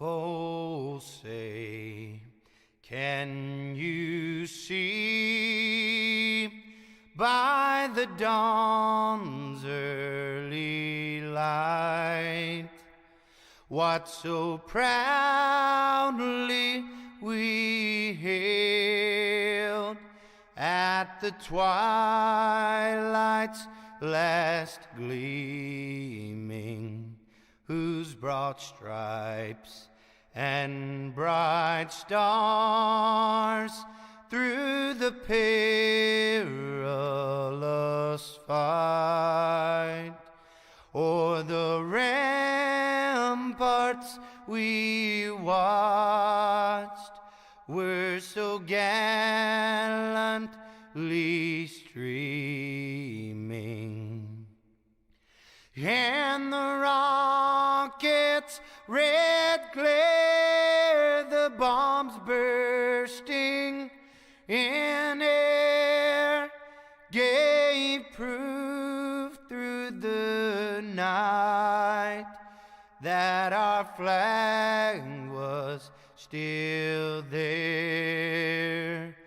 Oh, say, can you see by the dawn's early light what so proudly we hailed at the twilight's last gleaming, whose broad stripes and bright stars through the perilous fight o'er the ramparts we watched were so gallantly streaming, and the rockets' red glare, the bombs bursting in air, gave proof through the night that our flag was still there.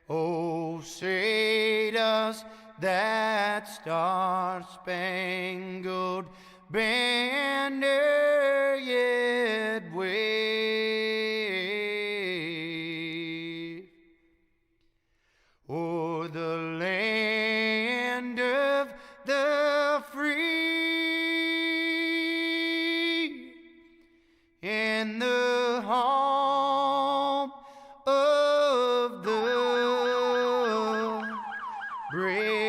Oh, say does that star-spangled banner yet wave o'er the land of the free and the home of the brave?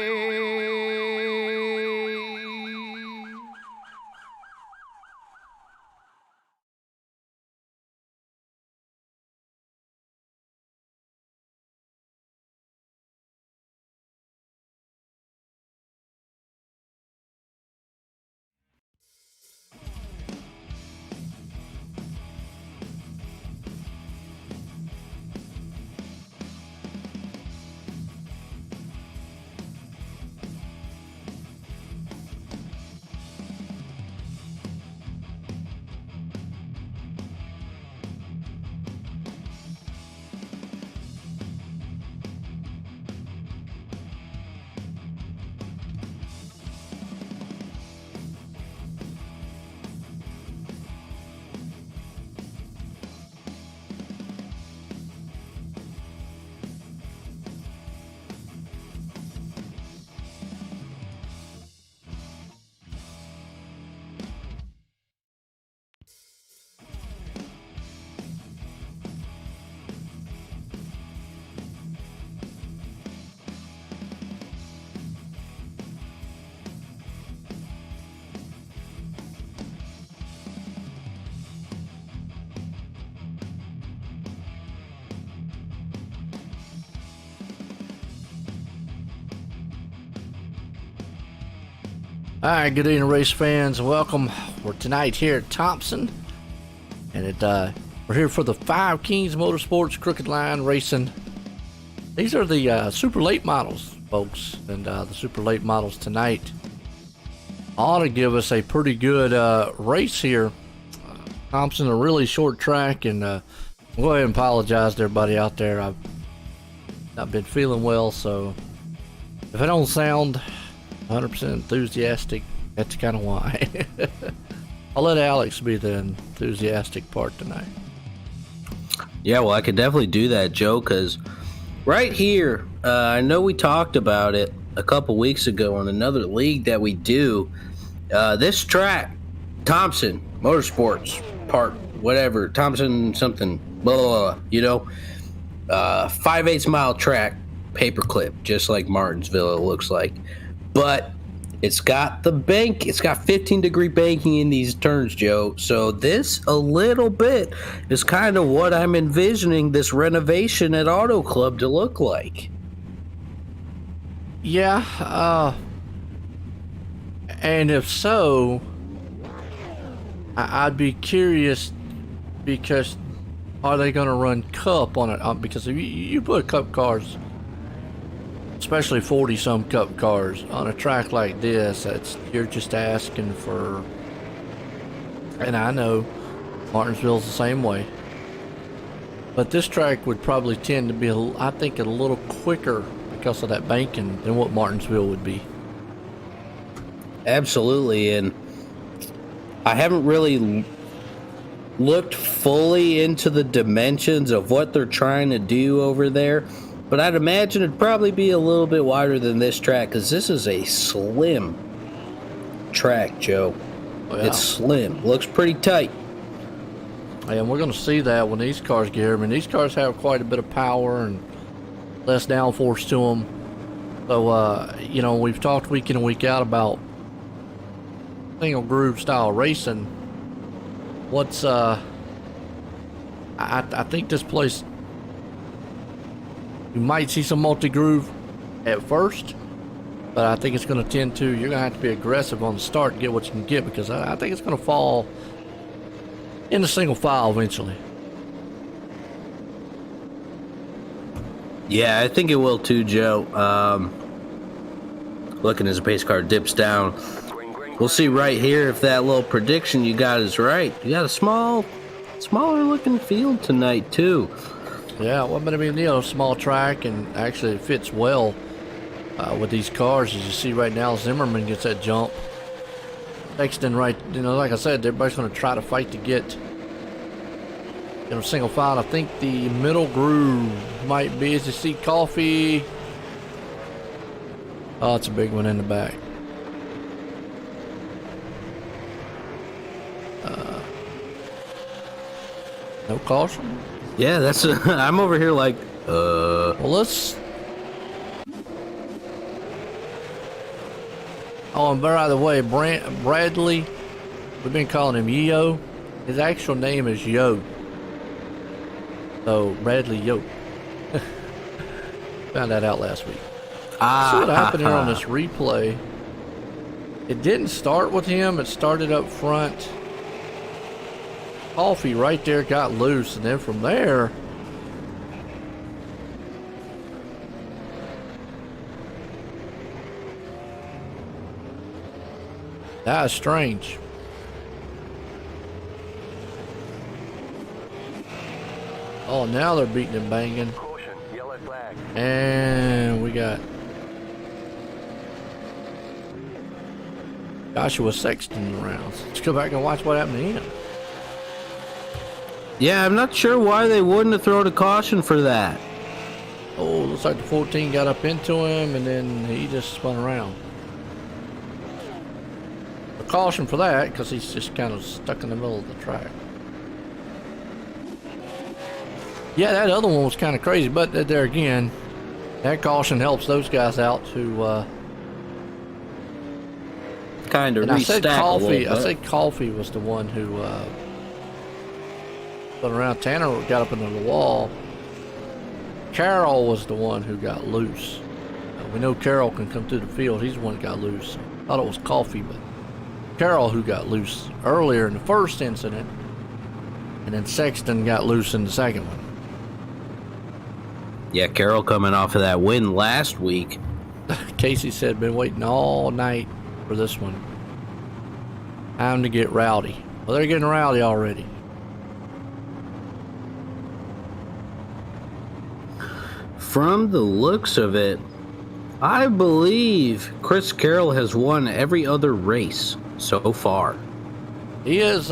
Alright, good evening, race fans. Welcome. We're tonight here at Thompson, and we're here for the Five Kings Motorsports Crooked Line Racing. These are the super late models, folks, and the super late models tonight ought to give us a pretty good race here. Thompson, a really short track, and I'll go ahead and apologize to everybody out there. I've not been feeling well, so if I don't sound 100% enthusiastic, that's kind of why. I'll let Alex be the enthusiastic part tonight. Yeah, well, I could definitely do that, Joe, because right here, I know we talked about it a couple weeks ago on another league that we do. This track, Thompson Motorsports Park, whatever, Thompson something, blah, blah, blah, you know, 5/8 mile track, paperclip, just like Martinsville, it looks like. But it's got the bank, it's got 15-degree banking in these turns, Joe. So this a little bit is kind of what I'm envisioning this renovation at Auto Club to look like. Yeah, and if so, I'd be curious, because are they going to run Cup on it? Because if you put Cup cars, especially 40-some Cup cars, on a track like this, you're just asking for, and I know Martinsville's the same way. But this track would probably tend to be, I think, a little quicker because of that banking than what Martinsville would be. Absolutely, and I haven't really looked fully into the dimensions of what they're trying to do over there, but I'd imagine it'd probably be a little bit wider than this track, because this is a slim track, Joe. Oh, yeah. It's slim. Looks pretty tight. And we're going to see that when these cars get here. I mean, these cars have quite a bit of power and less downforce to them. So, you know, we've talked week in and week out about single groove style racing. What's, I think this place, you might see some multi-groove at first, but I think it's going to tend to, you're going to have to be aggressive on the start to get what you can get, because I think it's going to fall into single file eventually. Yeah, I think it will too, Joe. Looking as the pace car dips down. We'll see right here if that little prediction you got is right. You got a smaller looking field tonight too. Yeah, well, but I mean, you know, small track, and actually it fits well with these cars. As you see right now, Zimmerman gets that jump. Sexton, right, you know, like I said, everybody's going to try to fight to get, you know, single file. I think the middle groove might be, as you see, Coffee. Oh, it's a big one in the back. No caution? Yeah, that's I'm over here like, Well, let's... Oh, and by the way, Bradley, we've been calling him Yo. His actual name is Yo. So, Bradley Yo. Found that out last week. See what happened here on this replay. It didn't start with him. It started up front. Coffee right there got loose, and then from there, that is strange. Oh, now they're beating and banging. And we got Joshua Sexton around. Let's go back and watch what happened to him. Yeah, I'm not sure why they wouldn't have thrown a caution for that. Oh, looks like the 14 got up into him, and then he just spun around. A caution for that, because he's just kind of stuck in the middle of the track. Yeah, that other one was kind of crazy, but there again, that caution helps those guys out to kind of restack I said Coffee was the one who spun around. Tanner got up into the wall. Carroll was the one who got loose. We know Carroll can come through the field. He's the one that got loose. I thought it was Coffee, but Carroll who got loose earlier in the first incident, and then Sexton got loose in the second one. Yeah, Carroll coming off of that win last week. Casey said, been waiting all night for this one. Time to get rowdy. Well, they're getting rowdy already. From the looks of it, I believe Chris Carroll has won every other race so far. He is,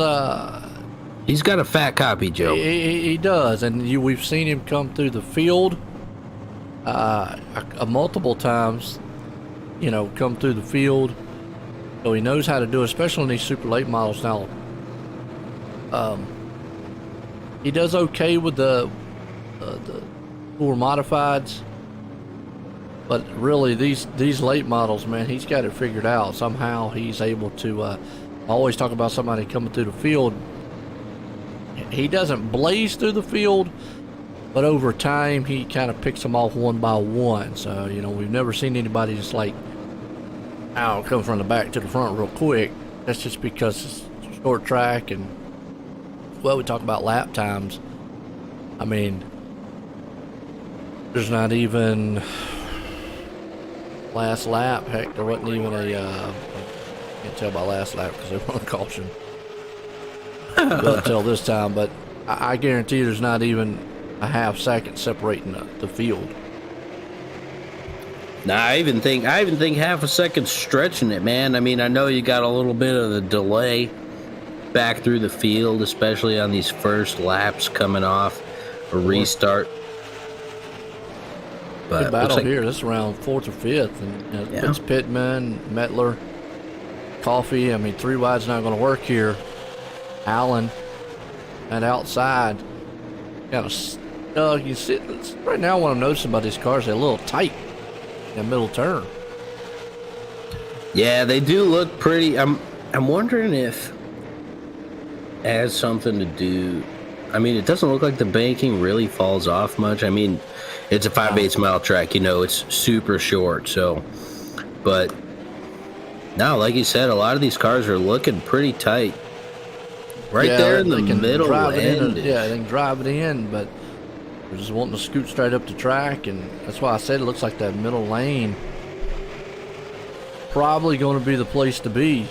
he's got a fat copy, Joe. He does, and we've seen him come through the field multiple times, you know, come through the field. So he knows how to do it, especially in these super late models now. He does okay with the poor modifieds, but really these late models, man, he's got it figured out. Somehow he's able to, I always talk about somebody coming through the field. He doesn't blaze through the field, but over time he kind of picks them off one by one. So, you know, we've never seen anybody just like, come from the back to the front real quick. That's just because it's short track, and well, we talk about lap times. I mean, there's not even last lap. Heck, there wasn't even a can't tell by last lap because they run caution. to be able to tell this time, but I guarantee you there's not even a half second separating the field. Nah, I even think half a second stretching it, man. I mean, I know you got a little bit of the delay back through the field, especially on these first laps coming off a restart. But Good battle here. This is around 4th or 5th, and it's Pittman, Mettler, Coffee. I mean, 3 wide's not going to work here. Allen, and outside, kind of stuck. You see, right now, what I'm noticing about these cars, they're a little tight in the middle turn. Yeah, they do look pretty. I'm wondering if it has something to do. I mean, it doesn't look like the banking really falls off much. I mean, it's a 5/8 mile track, you know, it's super short. So, but now, like you said, a lot of these cars are looking pretty tight. Right there in the middle end. Yeah, they can drive it in, but they're just wanting to scoot straight up the track, and that's why I said it looks like that middle lane probably going to be the place to be.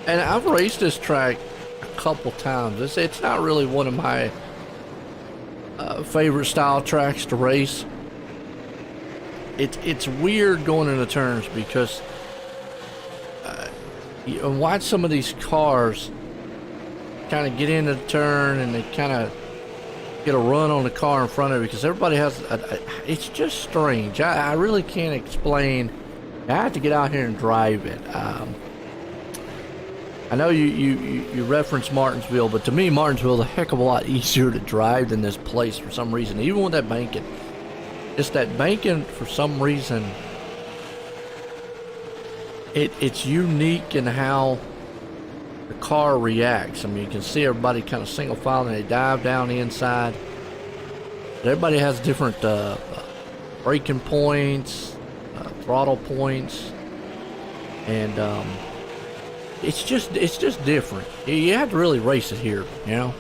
And I've raced this track a couple times. It's not really one of my favorite style tracks to race. It's weird going into turns because you watch some of these cars kind of get into the turn and they kind of get a run on the car in front of it because everybody has it's just strange. I really can't explain. I have to get out here and drive it. I know you reference Martinsville, but to me Martinsville is a heck of a lot easier to drive than this place for some reason, even with that banking. Just that banking, for some reason, it's unique in how the car reacts. I mean, you can see everybody kind of single file and they dive down the inside. But everybody has different braking points, throttle points, and it's just different. You have to really race it here, you know.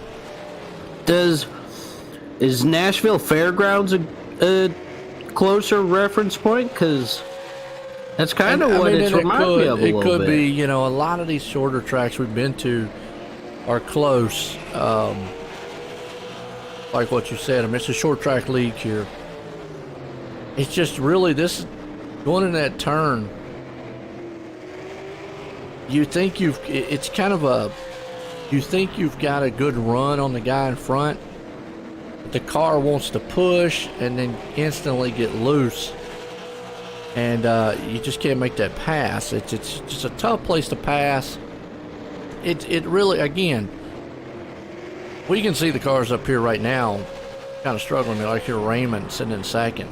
Is Nashville Fairgrounds a closer reference point? Because that's kind of what it's reminding me of a little bit. It could be, you know, a lot of these shorter tracks we've been to are close. Like what you said, I mean, it's a short track league here. It's just really this going in that turn. You think you think you've got a good run on the guy in front. The car wants to push and then instantly get loose, and you just can't make that pass. It's just a tough place to pass. It really, again, we can see the cars up here right now kind of struggling. Like here, Raymond sitting in second.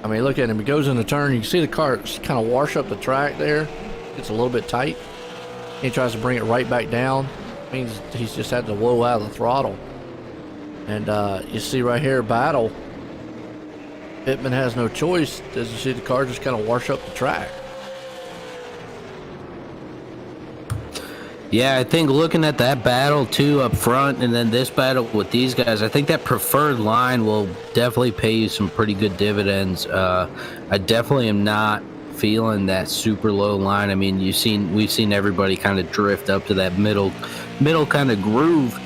I mean, look at him. He goes in the turn. You can see the car kind of wash up the track there. It's a little bit tight. He tries to bring it right back down. Means he's just had to blow out of the throttle. And you see right here, battle. Pittman has no choice. As you see, the car just kind of wash up the track. Yeah, I think looking at that battle too up front, and then this battle with these guys, I think that preferred line will definitely pay you some pretty good dividends. I definitely am not feeling that super low line. I mean, we've seen everybody kind of drift up to that middle kind of groove,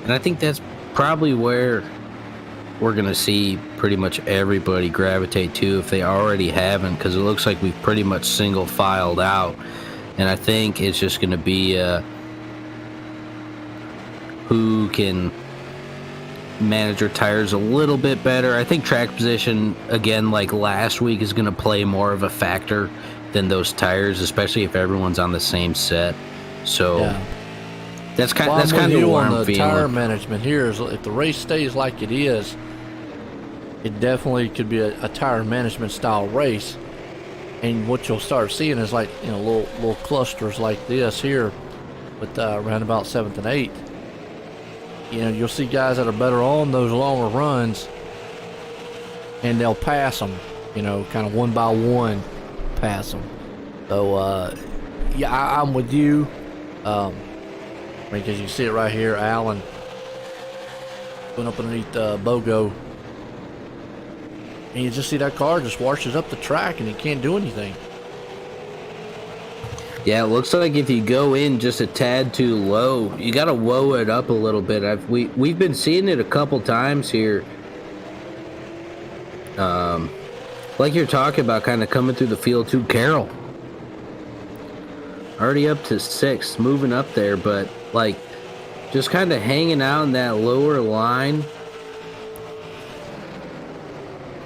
and I think that's probably where we're gonna see pretty much everybody gravitate to if they already haven't, because it looks like we've pretty much single filed out, and I think it's just gonna be who can manage your tires a little bit better. I think track position, again, like last week, is going to play more of a factor than those tires, especially if everyone's on the same set. So yeah. that's kind of where I'm feeling. Tire management here is, if the race stays like it is, it definitely could be a tire management style race. And what you'll start seeing is, like, you know, little clusters like this here with around about 7th and 8th. You know, you'll see guys that are better on those longer runs, and they'll pass them, you know, kind of one by one, pass them. So, yeah, I'm with you. Because you see it right here, Allen going up underneath Bogo. And you just see that car just washes up the track, and he can't do anything. Yeah, it looks like if you go in just a tad too low, you got to whoa it up a little bit. We've been seeing it a couple times here. Like you're talking about, kind of coming through the field too. Carroll already up to 6th, moving up there, but like just kind of hanging out in that lower line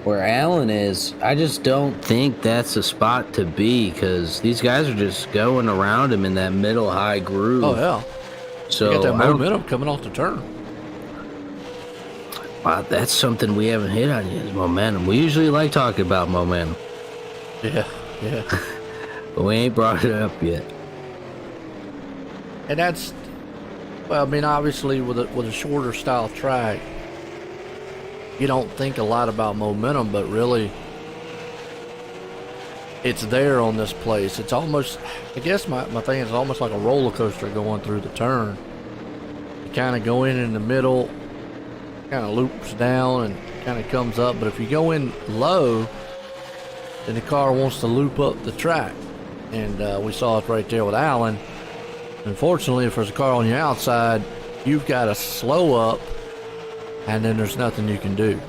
where Allen is. I just don't think that's the spot to be, because these guys are just going around him in that middle high groove. Oh yeah. So you got that momentum coming off the turn. Wow, that's something we haven't hit on yet, is momentum. We usually like talking about momentum. Yeah. But we ain't brought it up yet. And that's, well, I mean, obviously with a shorter style track, you don't think a lot about momentum, but really it's there on this place. It's almost, I guess my thing is almost like a roller coaster going through the turn. You kind of go in the middle, kind of loops down and kind of comes up, but if you go in low, then the car wants to loop up the track, and we saw it right there with Allen. Unfortunately, if there's a car on your outside, you've got to slow up, and then there's nothing you can do.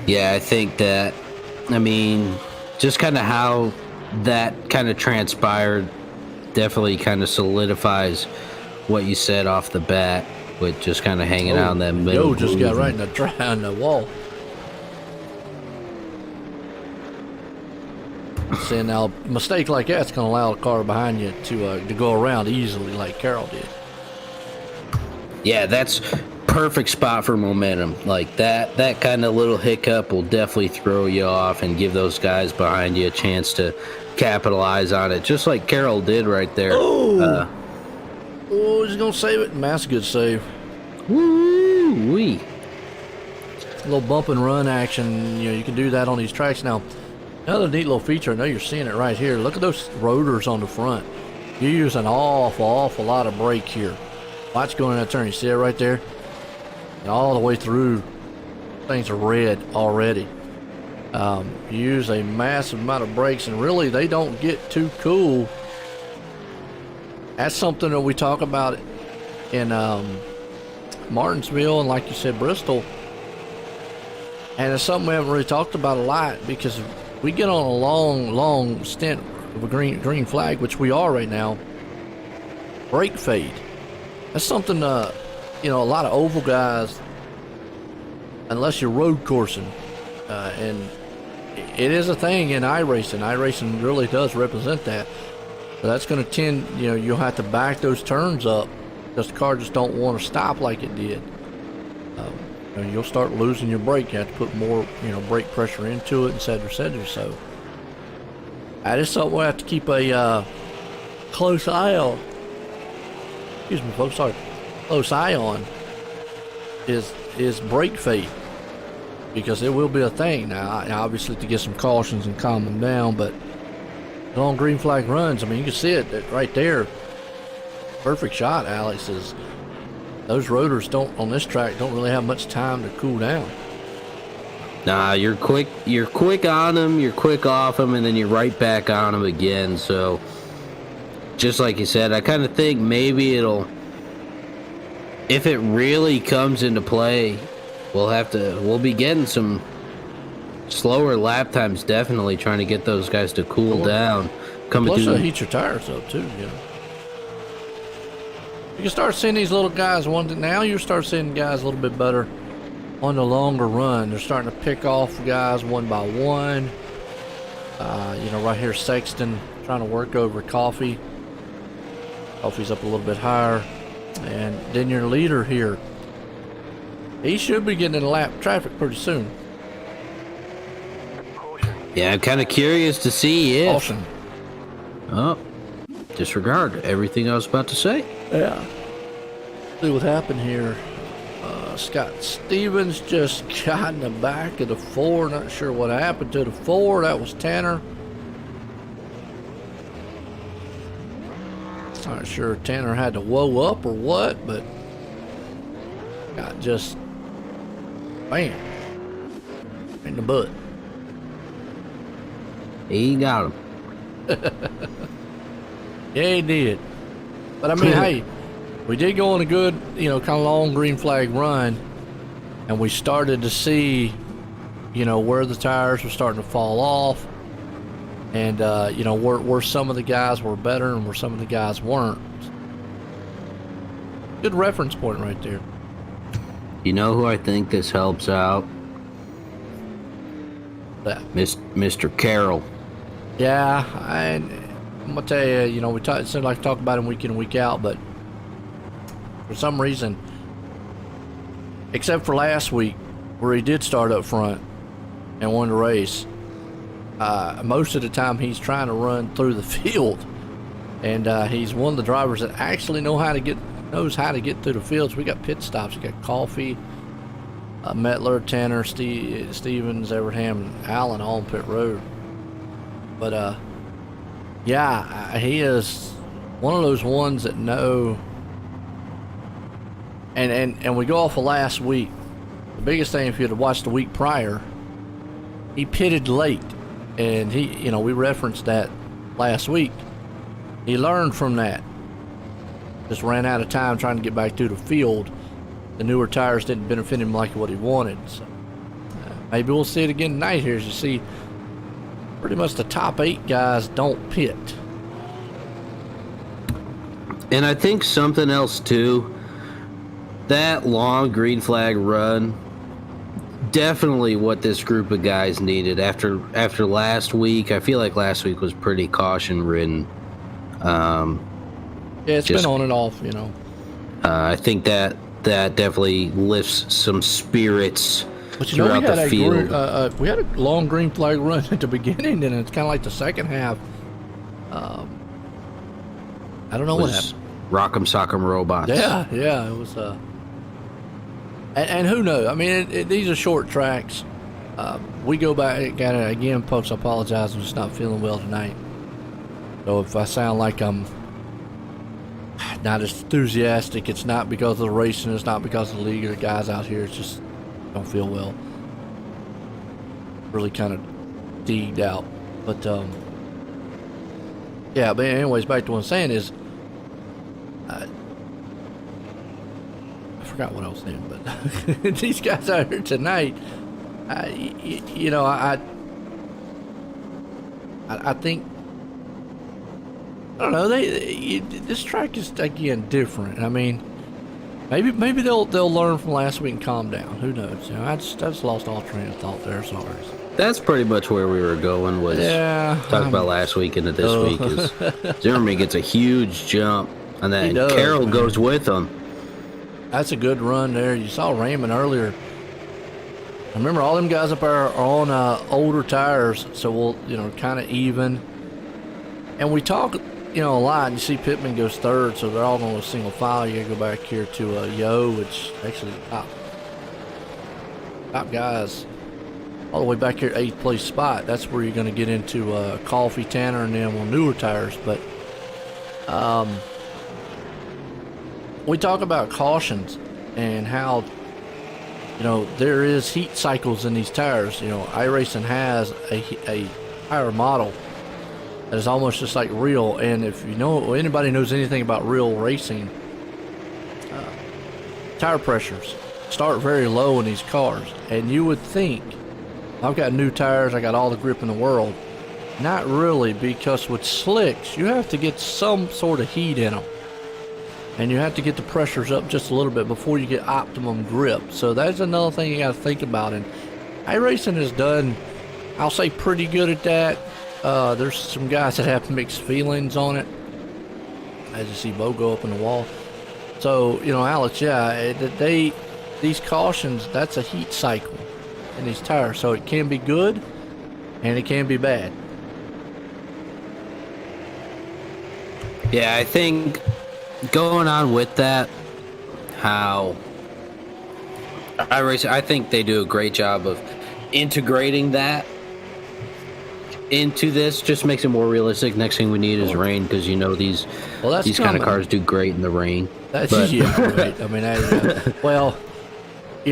Yeah, I think that, I mean, just kind of how that kind of transpired definitely kind of solidifies what you said off the bat, with just kind of hanging out in that middle. Just got right in the wall. See, now a mistake like that's going to allow a car behind you to go around easily, like Carroll did. Yeah, that's perfect spot for momentum. Like that kind of little hiccup will definitely throw you off and give those guys behind you a chance to capitalize on it, just like Carroll did right there. Oh, he's going to save it. That's a good save. Woo-wee. A little bump and run action. You can do that on these tracks. Now, another neat little feature, I know you're seeing it right here. Look at those rotors on the front. You use an awful lot of brake here. Watch going in that turn. You see it right there? And all the way through, things are red already. You use a massive amount of brakes, and really they don't get too cool. That's something that we talk about in Martinsville and, like you said, Bristol. And it's something we haven't really talked about a lot, because we get on a long stint of a green flag, which we are right now. Brake fade. That's something, a lot of oval guys, unless you're road coursing, and it is a thing in iRacing. iRacing really does represent that. So that's going to tend, you'll have to back those turns up, because the car just don't want to stop like it did. You'll start losing your brake. You have to put more, brake pressure into it, et cetera, et cetera. So that is something we have to keep a close eye on. Excuse me, folks. Sorry. Close eye on is brake fade, because it will be a thing. Now, obviously, to get some cautions and calm them down, but long green flag runs, I mean, you can see it right there. Perfect shot, Alex. Is those rotors on this track don't really have much time to cool down. Nah, you're quick on them, you're quick off them, and then you're right back on them again. So just like you said, I kind of think maybe if it really comes into play, we'll be getting some slower lap times, definitely trying to get those guys to cool down. Plus, it'll heat your tires up too, You can start seeing these little guys. Now you start seeing guys a little bit better on the longer run. They're starting to pick off guys one by one. Right here, Sexton trying to work over Coffee. Coffee's up a little bit higher. And then your leader here, he should be getting in lap traffic pretty soon. Yeah, I'm kind of curious to see if... Caution. Oh, disregard everything I was about to say. Yeah. See what happened here. Scott Stevens just got in the back of the 4. Not sure what happened to the 4. That was Tanner. Not sure if Tanner had to whoa up or what, but got just bam in the butt. He got him. Yeah, he did. But I mean, hey, we did go on a good, kind of long green flag run, and we started to see, where the tires were starting to fall off, and where some of the guys were better and where some of the guys weren't. Good reference point right there. You know who I think this helps out? That. Mr. Carroll. Yeah, I'm gonna tell you, it seems like we talk about him week in and week out, but for some reason, except for last week where he did start up front and won the race, most of the time he's trying to run through the field, and he's one of the drivers that actually knows how to get through the fields. We got pit stops. We got Coffee, Metler, Tanner, Stevens, Everham, and Allen all on pit road. But yeah, he is one of those ones that know. And we go off of last week. The biggest thing, if you had watched the week prior, he pitted late, and we referenced that last week. He learned from that. Just ran out of time trying to get back through the field. The newer tires didn't benefit him like what he wanted. So maybe we'll see it again tonight here, as you see pretty much the top 8 guys don't pit. And I think something else too, that long green flag run, definitely what this group of guys needed after last week. I feel like last week was pretty caution ridden. Yeah, it's been on and off, I think that definitely lifts some spirits throughout the field. We had a long green flag run at the beginning, and it's kind of like the second half. I don't know what happened. Rock'em Sock'em Robots. Yeah, it was. And who knows? I mean, these are short tracks. We go back again, folks. I apologize. I'm just not feeling well tonight. So if I sound like I'm not as enthusiastic, it's not because of the racing, it's not because of the league or the guys out here. It's just don't feel well. Really kind of digged out. But yeah. But anyways, back to what I'm saying is, I forgot what I was saying. But these guys out here tonight, I think. I don't know. This track is again different. I mean, maybe they'll learn from last week and calm down. Who knows? I just lost all train of thought there. Sorry. That's pretty much where we were going. Was talk about last week into this week. Is Zimmerman gets a huge jump, and then Carroll goes with him. That's a good run there. You saw Raymond earlier. Remember, all them guys up there are on older tires, so we'll kind of even. And we talk. A lot. You see Pittman goes third, so they're all going to single file. You got to go back here to Yo, which actually top guys all the way back here, 8th place spot. That's where you're going to get into Coffee, Tanner, and then on newer tires. But we talk about cautions and how there is heat cycles in these tires. iRacing has a tire model that is almost just like real, and if anybody knows anything about real racing, tire pressures start very low in these cars, and you would think, I've got new tires, I got all the grip in the world. Not really, because with slicks, you have to get some sort of heat in them, and you have to get the pressures up just a little bit before you get optimum grip. So that's another thing you got to think about, and iRacing has done, I'll say, pretty good at that. There's some guys that have mixed feelings on it. As you see Bo go up in the wall. So, Alex, these cautions, that's a heat cycle in these tires. So it can be good and it can be bad. Yeah, I think going on with that, how iRacing, I think they do a great job of integrating that into this. Just makes it more realistic. Next thing we need is rain, because these kind of cars do great in the rain. That's great. I mean,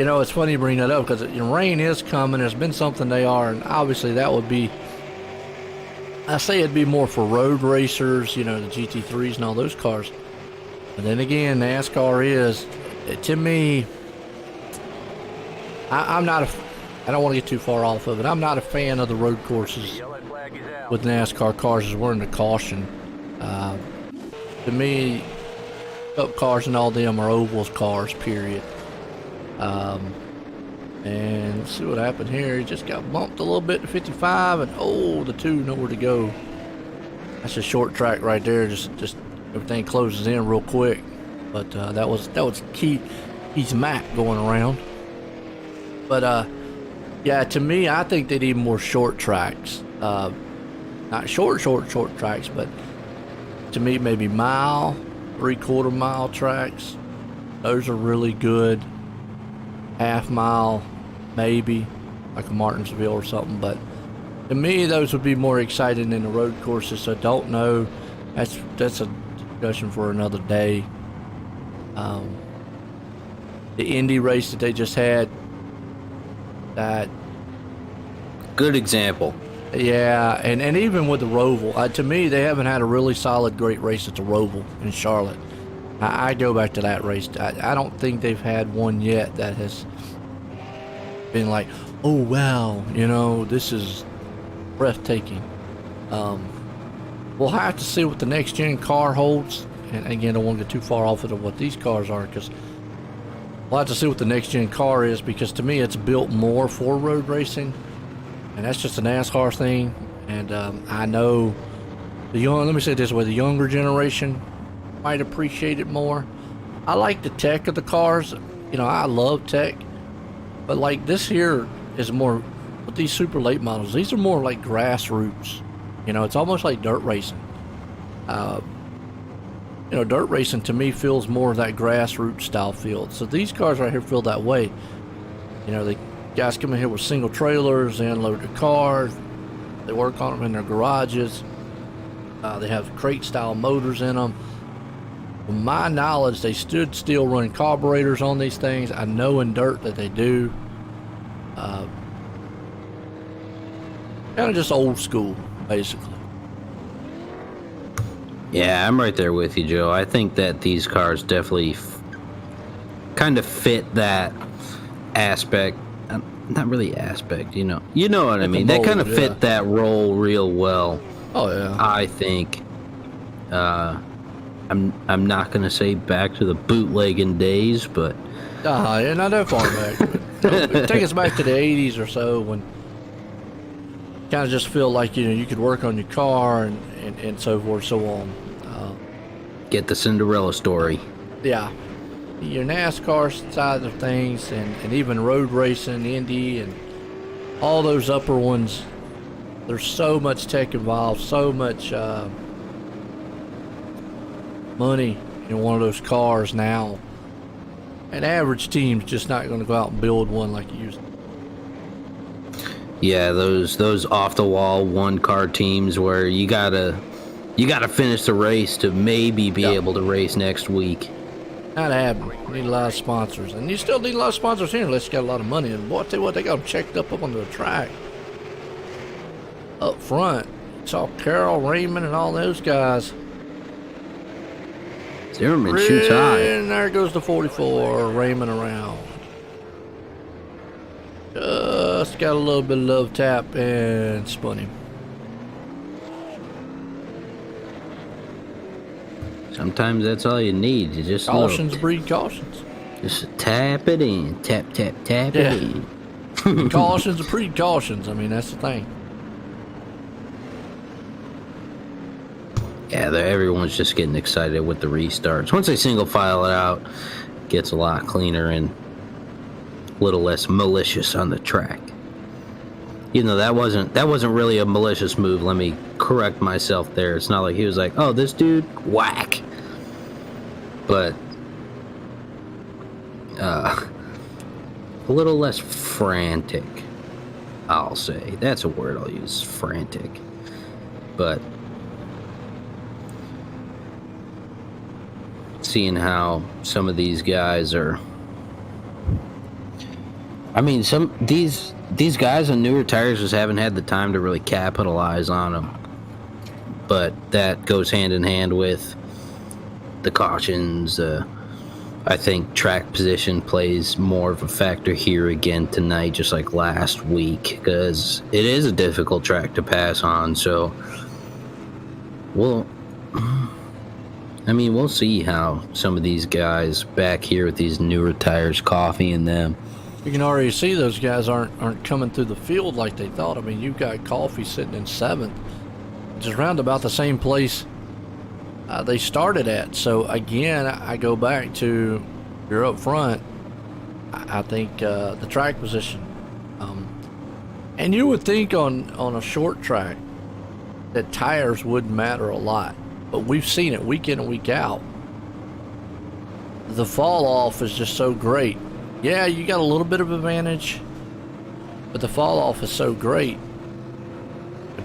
it's funny you bring that up, because rain is coming. There's been something they are, and obviously that would be I say it'd be more for road racers, the GT3s and all those cars. But then again, NASCAR is, to me, I'm not I don't want to get too far off of it. I'm not a fan of the road courses with NASCAR cars as we're in the caution. To me, Cup cars and all them are ovals cars, period. And let's see what happened here. He just got bumped a little bit to 55, and the 2 nowhere to go. That's a short track right there. Just everything closes in real quick. But that was Keith's map going around. But yeah, to me, I think they need more short tracks. Not short tracks, but to me, maybe mile, 3/4 mile tracks. Those are really good. Half mile, maybe, like a Martinsville or something. But to me, those would be more exciting than the road courses. So I don't know. That's a discussion for another day. The Indy race that they just had, that good example. Yeah, and even with the Roval, to me, they haven't had a really solid, great race at the Roval in Charlotte. I go back to that race. I don't think they've had one yet that has been like, oh, wow, this is breathtaking. We'll have to see what the next-gen car holds. And again, I don't want to get too far off of what these cars are, because we'll have to see what the next-gen car is, because to me, it's built more for road racing. And that's just a NASCAR thing. And I know let me say it this way, the younger generation might appreciate it more. I like the tech of the cars. I love tech. But like this here is more, with these super late models, these are more like grassroots. It's almost like dirt racing. Dirt racing to me feels more of that grassroots style field. So these cars right here feel that way. They guys come in here with single trailers, they unload the cars, they work on them in their garages. They have crate-style motors in them. From my knowledge, they should still run carburetors on these things. I know in dirt that they do. Kind of just old school, basically. Yeah, I'm right there with you, Joe. I think that these cars definitely kind of fit that aspect. Not really aspect, you know what I mean. They kind of fit that role real well. Oh yeah. I think. I'm not gonna say back to the bootlegging days, but yeah, not that far back. Take us back to the '80s or so, when kind of just feel like you could work on your car and so forth, so on. Get the Cinderella story. Yeah. Your NASCAR side of things, and even road racing, Indy, and all those upper ones, there's so much tech involved, so much money in one of those cars now. An average team's just not going to go out and build one like you used to. Yeah, those off the wall one car teams where you gotta finish the race to maybe be able to race next week. Not happening. You need a lot of sponsors, and you still need a lot of sponsors here unless you got a lot of money. And boy, I tell you what, they got them checked up on the track up front. Saw Carroll, Raymond, and all those guys. Zimmerman shoots high. And there goes the 44, Raymond around. Just got a little bit of love tap and spun him. Sometimes that's all you need. You just cautions breed cautions. Just tap it in, tap it in. Cautions breed cautions. I mean, that's the thing. Yeah, everyone's just getting excited with the restarts. Once they single file it out, it gets a lot cleaner and a little less malicious on the track. That wasn't really a malicious move. Let me correct myself there. It's not like he was like, oh, this dude, whack. But a little less frantic, I'll say. That's a word I'll use, frantic. But seeing how some of these guys are, I mean, these guys on newer tires just haven't had the time to really capitalize on them. but that goes hand in hand with the cautions. I think track position plays more of a factor here again tonight, just like last week, because it is a difficult track to pass on. So we'll see how some of these guys back here with these newer tires, Coffee and them. You can already see those guys aren't coming through the field like they thought. I mean, you've got Coffee sitting in 7th, which is around about the same place they started at. So again, I go back to, you're up front. I think the track position, and you would think on a short track that tires would matter a lot, but we've seen it week in and week out. The fall off is just so great. Yeah, you got a little bit of advantage, but the fall off is so great.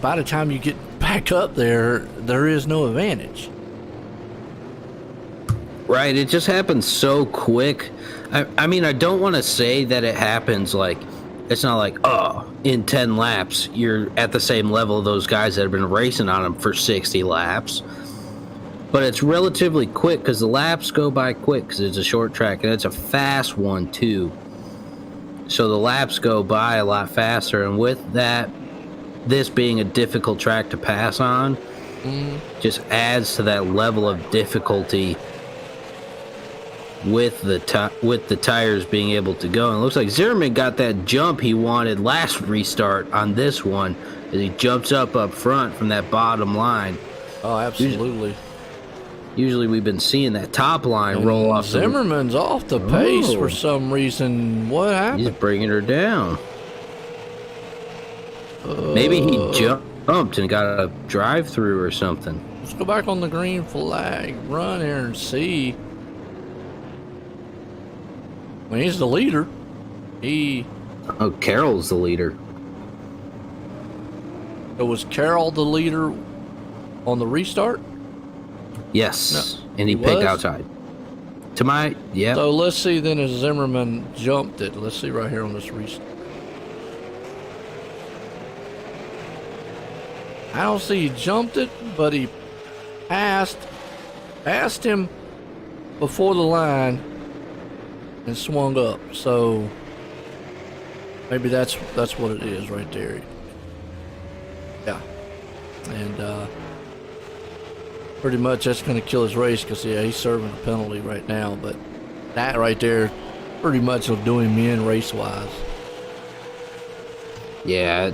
By the time you get back up there is no advantage. Right, it just happens so quick. I mean, I don't want to say that it happens like, it's not like, oh, in 10 laps, you're at the same level of those guys that have been racing on them for 60 laps. But it's relatively quick because the laps go by quick because it's a short track, and it's a fast one, too. So the laps go by a lot faster, and with that, this being a difficult track to pass on, just adds to that level of difficulty with the tires being able to go. And it looks like Zimmerman got that jump he wanted last restart on this one, as he jumps up front from that bottom line. Oh, absolutely. Usually we've been seeing that top line roll off. Zimmerman's off the pace for some reason. What happened? He's bringing her down. Maybe he jumped and got a drive-through or something. Let's go back on the green flag. Run here and see. I mean, he's the leader. Oh, Carroll's the leader. So was Carroll the leader on the restart? Yes. No, and he picked outside. Yeah. So let's see then if Zimmerman jumped it. Let's see right here on this restart. I don't see he jumped it, but he passed him before the line and swung up. So maybe that's what it is right there. Yeah. And pretty much that's going to kill his race because, yeah, he's serving a penalty right now. But that right there pretty much will do him in race-wise. Yeah,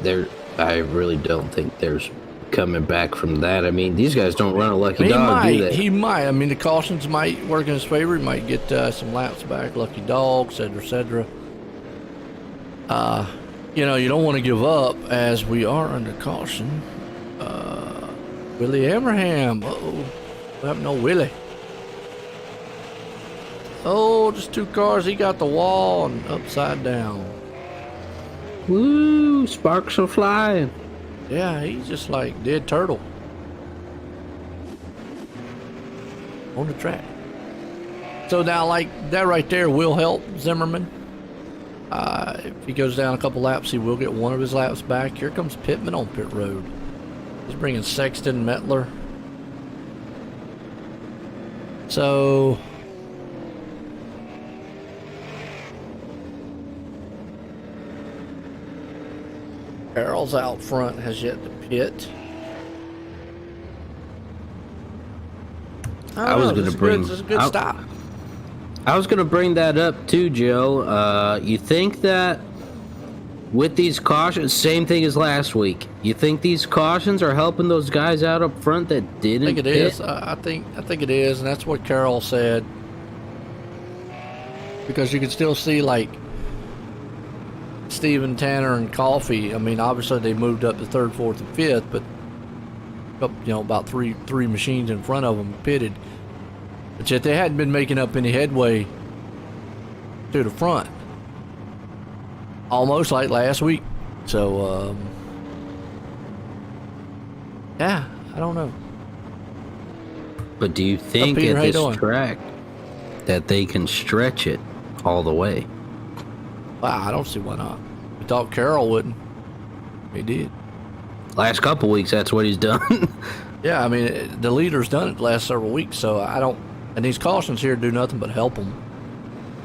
I really don't think there's coming back from that. I mean, these guys don't run a lucky dog, do they? He might. I mean, the cautions might work in his favor. He might get some laps back, lucky dog, et cetera. You know, you don't want to give up as we are under caution. Willie Abraham. Uh-oh. We have no Willie. Oh, just 2 cars. He got the wall and upside down. Woo, sparks are flying. Yeah, he's just like dead turtle on the track. So now, like, that right there will help Zimmerman. If he goes down a couple laps, he will get one of his laps back. Here comes Pittman on pit road. He's bringing Sexton, Mettler. So Carroll's out front, has yet to pit. I was going to bring... This is a good stop. I was going to bring that up too, Joe. You think that with these cautions, same thing as last week, you think these cautions are helping those guys out up front that didn't I think it pit? is. I think it is, and that's what Carroll said. Because you can still see, like, Steven, Tanner, and Coffee. I mean, obviously they moved up to 3rd, 4th, and 5th, but about three machines in front of them pitted. But yet they hadn't been making up any headway to the front. Almost like last week. So, yeah, I don't know. But do you think Peter, at this track that they can stretch it all the way? Wow, I don't see why not. We thought Carroll wouldn't. He did. Last couple weeks, that's what he's done. Yeah, I mean, the leader's done it the last several weeks, so I don't. And these cautions here do nothing but help them,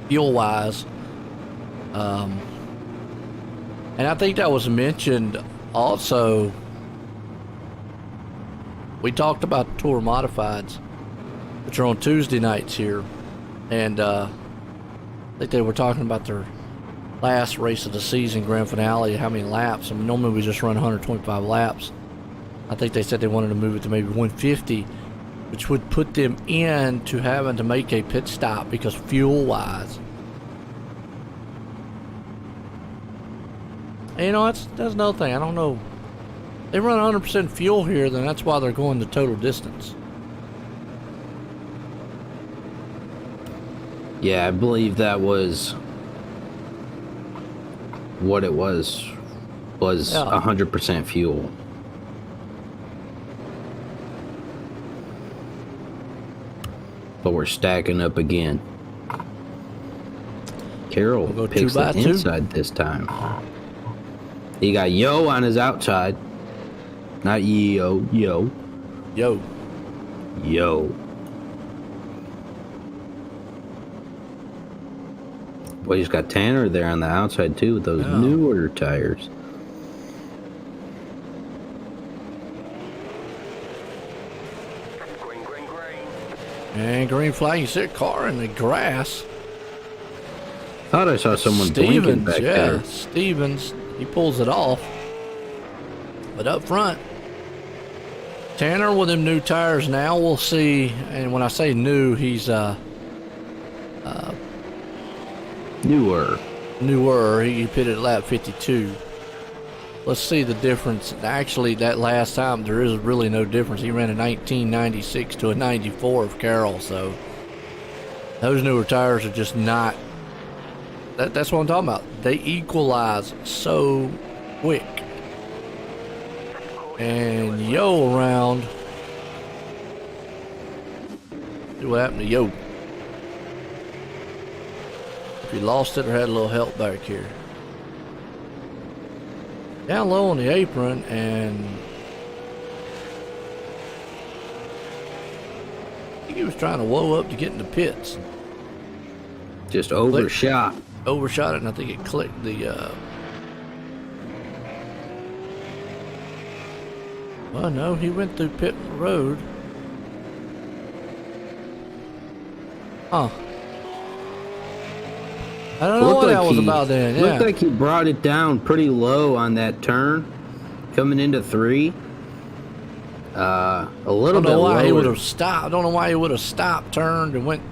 fuel-wise. And I think that was mentioned also. We talked about the Tour Modifieds, which are on Tuesday nights here, and I think they were talking about their last race of the season, grand finale, how many laps. I mean, normally we just run 125 laps. I think they said they wanted to move it to maybe 150, which would put them into having to make a pit stop because fuel-wise. And, you know, that's another thing. I don't know. They run 100% fuel here, then that's why they're going the total distance. Yeah, I believe that was what it was 100% fuel. But we're stacking up again. Carroll We'll go picks 2 by the 2. inside this time. He got Yo on his outside. Not Yo. Yo. Well, he's got Tanner there on the outside too with those newer tires. And green flag. You see a car in the grass. Thought I saw someone blinking back there. Stevens, he pulls it off. But up front, Tanner with them new tires now, we'll see. And when I say new, he's newer. He pitted at lap 52. Let's see the difference. Actually, that last time, there is really no difference. He ran a 1996 to a 94 of Carroll, so those newer tires are just not. That's what I'm talking about. They equalize so quick. And Yo around. See what happened to Yo. If he lost it or had a little help back here. Down low on the apron, and I think he was trying to woe up to get in the pits. Just overshot. Overshot it, and I think it clicked the well, no, he went through pit road. Huh. I don't know what that was about then. Yeah. Looked like he brought it down pretty low on that turn, coming into 3. A little bit lower. I don't know why he would have stopped. I don't know why he would have stopped, turned, and went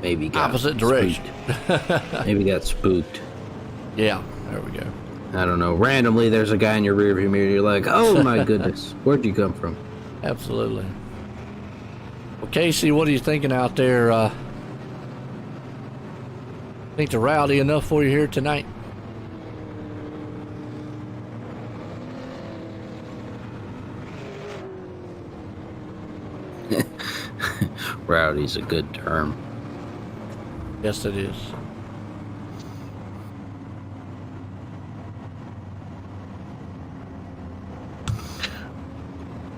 maybe got opposite direction. Maybe got spooked. Yeah, there we go. I don't know. Randomly, there's a guy in your rearview mirror. You're like, oh my goodness, where'd you come from? Absolutely. Well, Casey, what are you thinking out there? Think they're rowdy enough for you here tonight? Rowdy's a good term. Yes, it is.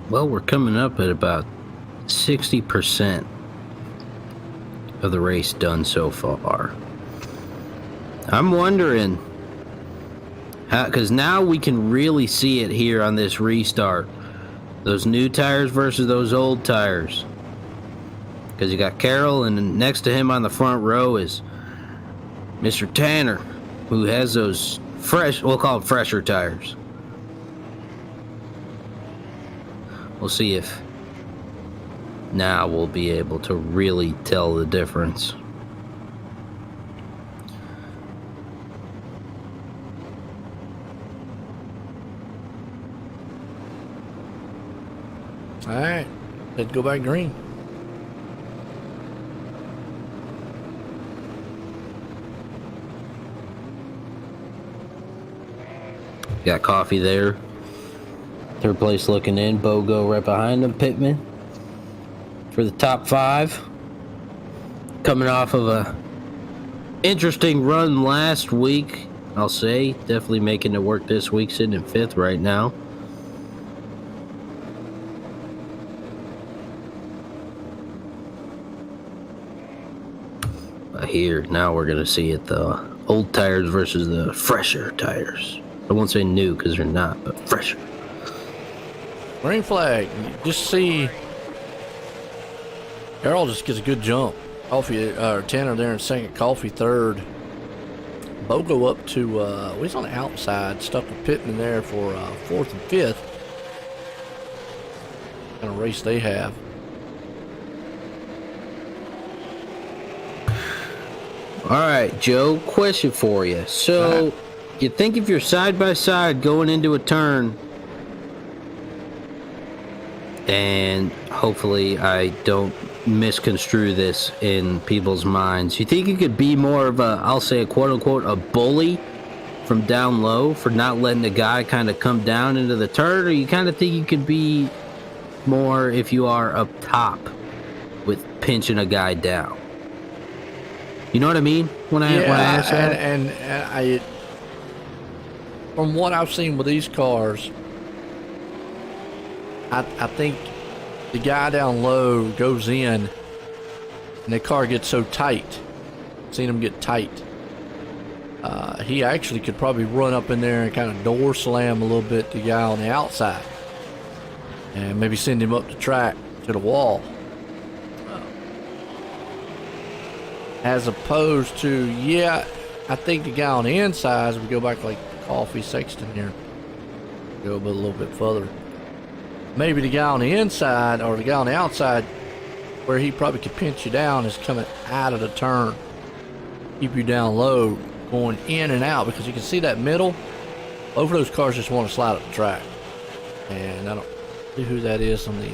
Well, we're coming up at about 60% of the race done so far. I'm wondering how, because now we can really see it here on this restart. Those new tires versus those old tires. Because you got Carroll, and next to him on the front row is Mr. Tanner, who has those fresh, we'll call it fresher tires. We'll see if now we'll be able to really tell the difference. All right, let's go back green. Got coffee there. Third place looking in. Bogo right behind him. Pittman for the top 5. Coming off of a interesting run last week I'll say. Definitely making it work this week, sitting in 5th right now. But here, now we're going to see it, the old tires versus the fresher tires. I won't say new because they're not, but fresher. Green flag. You just see Carroll just gets a good jump. Coffee, Tanner there in second, Coffee third. Bogo up to, he's on the outside, stuck with Pittman there for 4th and 5th. What kind of race they have. All right, Joe, question for you. So, you think if you're side by side going into a turn, and hopefully I don't misconstrue this in people's minds, you think you could be more of a, I'll say a quote-unquote, a bully from down low for not letting the guy kind of come down into the turn, or you kind of think you could be more if you are up top with pinching a guy down? You know what I mean when I ask that? And I, from what I've seen with these cars, I think the guy down low goes in, and the car gets so tight. I've seen him get tight. He actually could probably run up in there and kind of door slam a little bit the guy on the outside, and maybe send him up the track to the wall. As opposed to, I think the guy on the inside, as we go back like Coffee, Sexton here, go a little bit further. Maybe the guy on the inside or the guy on the outside, where he probably could pinch you down, is coming out of the turn, keep you down low, going in and out, because you can see that middle. Both of those cars just want to slide up the track, and I don't see who that is on the.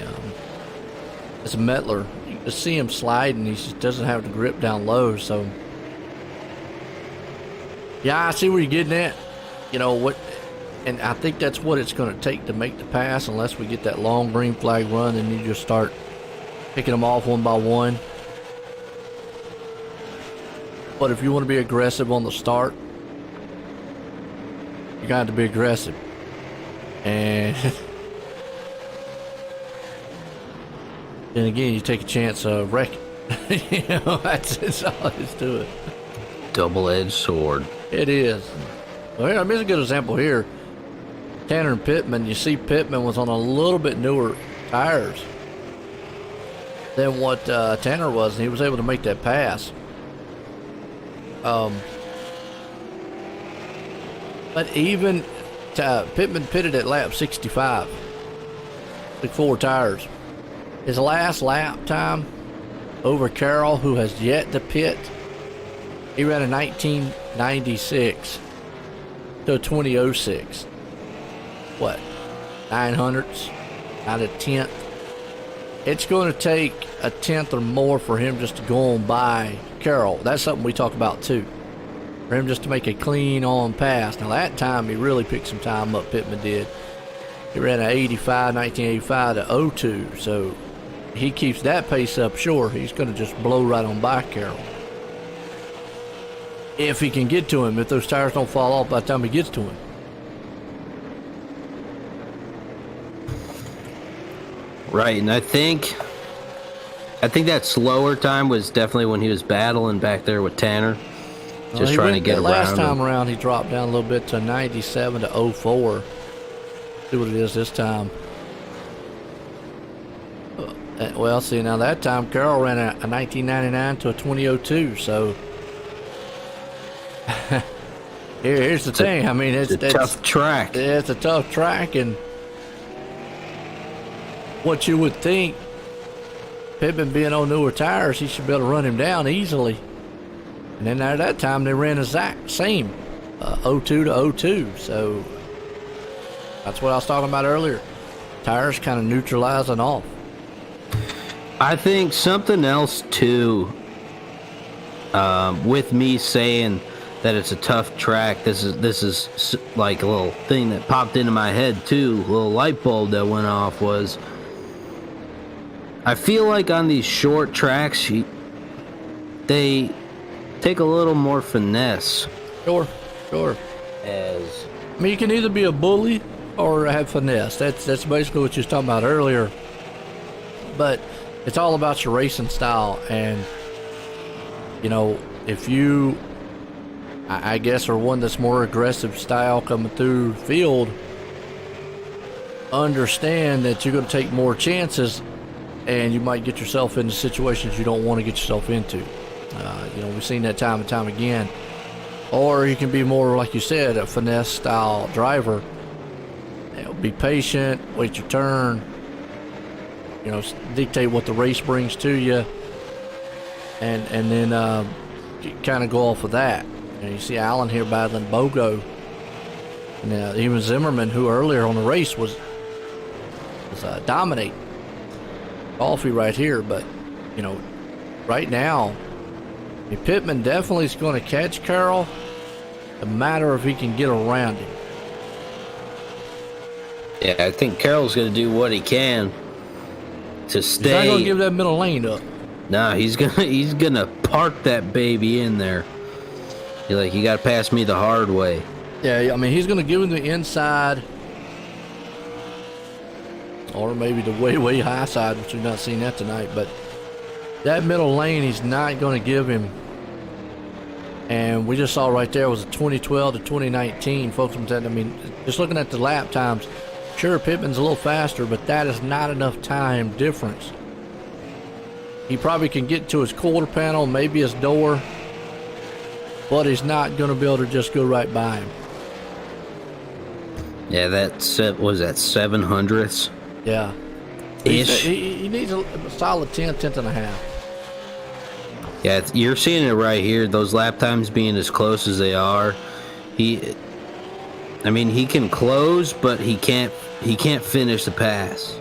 It's a Metler. You can see him sliding. He just doesn't have the grip down low. So, yeah, I see where you're getting at. You know what? And I think that's what it's going to take to make the pass. Unless we get that long green flag run, then you just start picking them off one by one. But if you want to be aggressive on the start, you got to be aggressive. And then again, you take a chance of wrecking. You know, that's all there is to it. Double-edged sword. It is. Well, I mean, it's a good example here. Tanner and Pittman, you see Pittman was on a little bit newer tires than what Tanner was, and he was able to make that pass. But even Pittman pitted at lap 65, like 4 tires. His last lap time over Carroll, who has yet to pit, he ran a 1996 to a 2006. What? 900ths? Not a tenth. It's going to take a tenth or more for him just to go on by Carroll. That's something we talk about too. For him just to make a clean on pass. Now that time he really picked some time up, Pittman did. He ran an 1985 to 02. So he keeps that pace up, sure, he's going to just blow right on by Carroll. If he can get to him, if those tires don't fall off by the time he gets to him. Right, and I think that slower time was definitely when he was battling back there with Tanner, just trying to get around. Last time around, he dropped down a little bit to 97 to 04. See what it is this time. Well, see, now that time Carroll ran a 1999 to a 2002, so here's the thing. I mean, it's a tough track. It's a tough track, and what you would think, Pittman being on newer tires, he should be able to run him down easily. And then at that time, they ran the exact same, 02 to 02. So that's what I was talking about earlier. Tires kind of neutralizing off. I think something else too, with me saying that it's a tough track, this is like a little thing that popped into my head too, a little light bulb that went off, was I feel like on these short tracks, they take a little more finesse. Sure. as. I mean, you can either be a bully or have finesse. That's basically what you was talking about earlier. But it's all about your racing style, and you know, if you, I guess, are one that's more aggressive style coming through field, understand that you're going to take more chances, and you might get yourself into situations you don't want to get yourself into. You know, we've seen that time and time again. Or you can be more, like you said, a finesse style driver. You know, be patient, wait your turn. You know, dictate what the race brings to you, and then kind of go off of that. You know, you see Allen here battling Bogo, and even Zimmerman, who earlier on the race was dominating. Coffee right here, but you know, right now, Pittman definitely is going to catch Carroll. A matter if he can get around him. Yeah, I think Carroll's going to do what he can to stay. He's not going to give that middle lane up. Nah, he's gonna park that baby in there. You're like, you got to pass me the hard way. Yeah, I mean, he's going to give him the inside, or maybe the way high side, which we've not seen that tonight. But that middle lane, he's not going to give him. And we just saw right there was a 2012 to 2019, folks. I mean, just looking at the lap times, sure, Pittman's a little faster, but that is not enough time difference. He probably can get to his quarter panel, maybe his door, but he's not going to be able to just go right by him. Yeah, that set was at 700ths. Yeah. He needs a solid 10th and a half. Yeah, you're seeing it right here. Those lap times being as close as they are. He can close, but he can't finish the pass.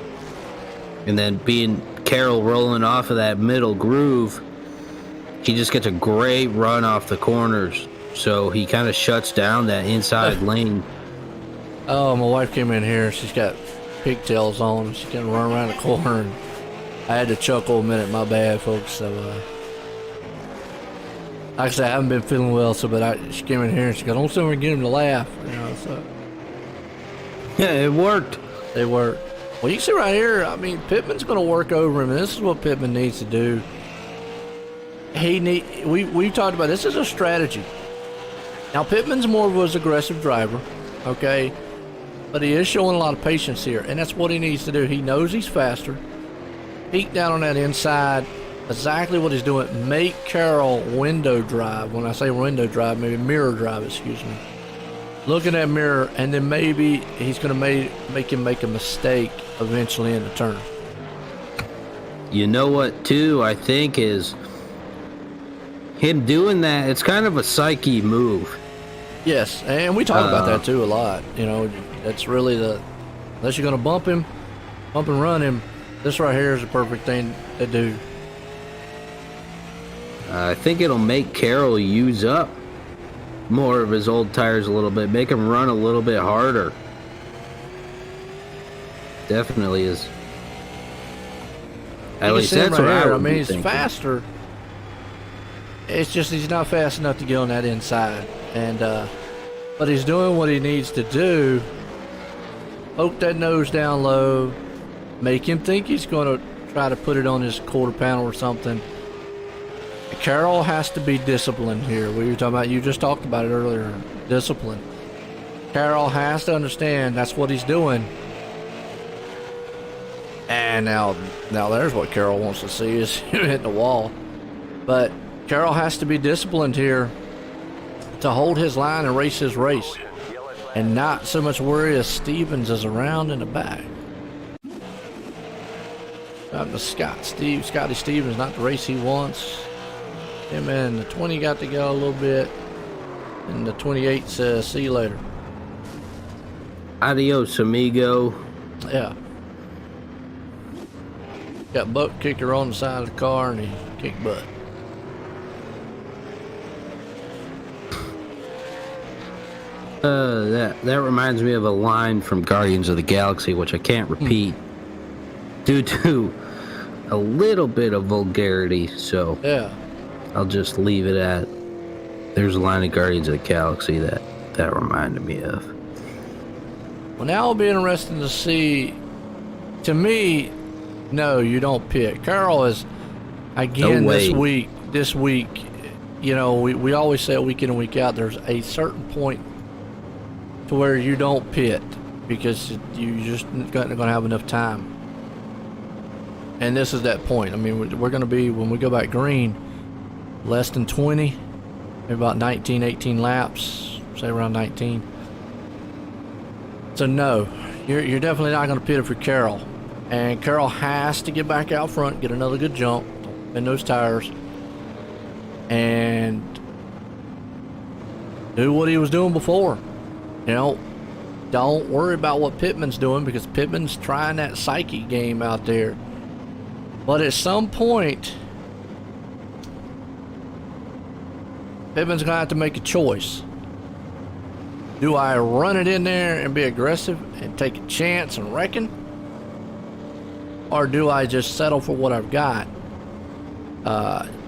And then being Carroll rolling off of that middle groove, he just gets a great run off the corners. So he kind of shuts down that inside lane. Oh, my wife came in here. She's got pigtails on. She can run around the corner. And I had to chuckle a minute. My bad, folks. So, like I said, I haven't been feeling well. She came in here and she goes, "Don't sit there and get him to laugh." You know, so. Yeah, it worked. It worked. Well, you can see right here. I mean, Pittman's going to work over him, and this is what Pittman needs to do. We talked about this is a strategy. Now, Pittman's more of an aggressive driver, okay? But he is showing a lot of patience here, and that's what he needs to do. He knows he's faster. Peek down on that inside. Exactly what he's doing. Make Carroll window drive. When I say window drive, maybe mirror drive, excuse me. Look in that mirror, and then maybe he's going to make him make a mistake eventually in the turn. You know what, too, I think is him doing that, it's kind of a psyche move. Yes, and we talk about that, too, a lot. You know, that's really unless you're going to bump and run him, this right here is the perfect thing to do. I think it'll make Carroll use up more of his old tires a little bit, make him run a little bit harder. Definitely is. At least that's what I mean, he's faster. It's just he's not fast enough to get on that inside, and but he's doing what he needs to do. Poke that nose down low, make him think he's going to try to put it on his quarter panel or something. Carroll has to be disciplined here. We were talking about, you just talked about it earlier, discipline. Carroll has to understand that's what he's doing. And now there's what Carroll wants to see is hitting the wall. But Carroll has to be disciplined here to hold his line and race his race. And not so much worry as Stevens is around in the back. Scotty Stevens, not the race he wants. Him and the 20 got to go a little bit. And the 28 says, "See you later." Adios, amigo. Yeah. Got butt kicker on the side of the car and he kicked butt. That reminds me of a line from Guardians of the Galaxy, which I can't repeat due to a little bit of vulgarity, so yeah, I'll just leave it at, there's a line of Guardians of the Galaxy that that reminded me of. Well, now it'll be interesting to see. To me, no, you don't pit. Carroll is, again, No this week, you know, we always say week in and week out, there's a certain point to where you don't pit because you just not going to have enough time. And this is that point. I mean, we're going to be, when we go back green, less than 20, maybe about 19, 18 laps, say around 19. So no, you're definitely not going to pit it for Carroll. And Carroll has to get back out front, get another good jump in those tires, and do what he was doing before. You know, don't worry about what Pittman's doing because Pittman's trying that psyche game out there. But at some point, Pittman's going to have to make a choice. Do I run it in there and be aggressive and take a chance and reckon? Or do I just settle for what I've got?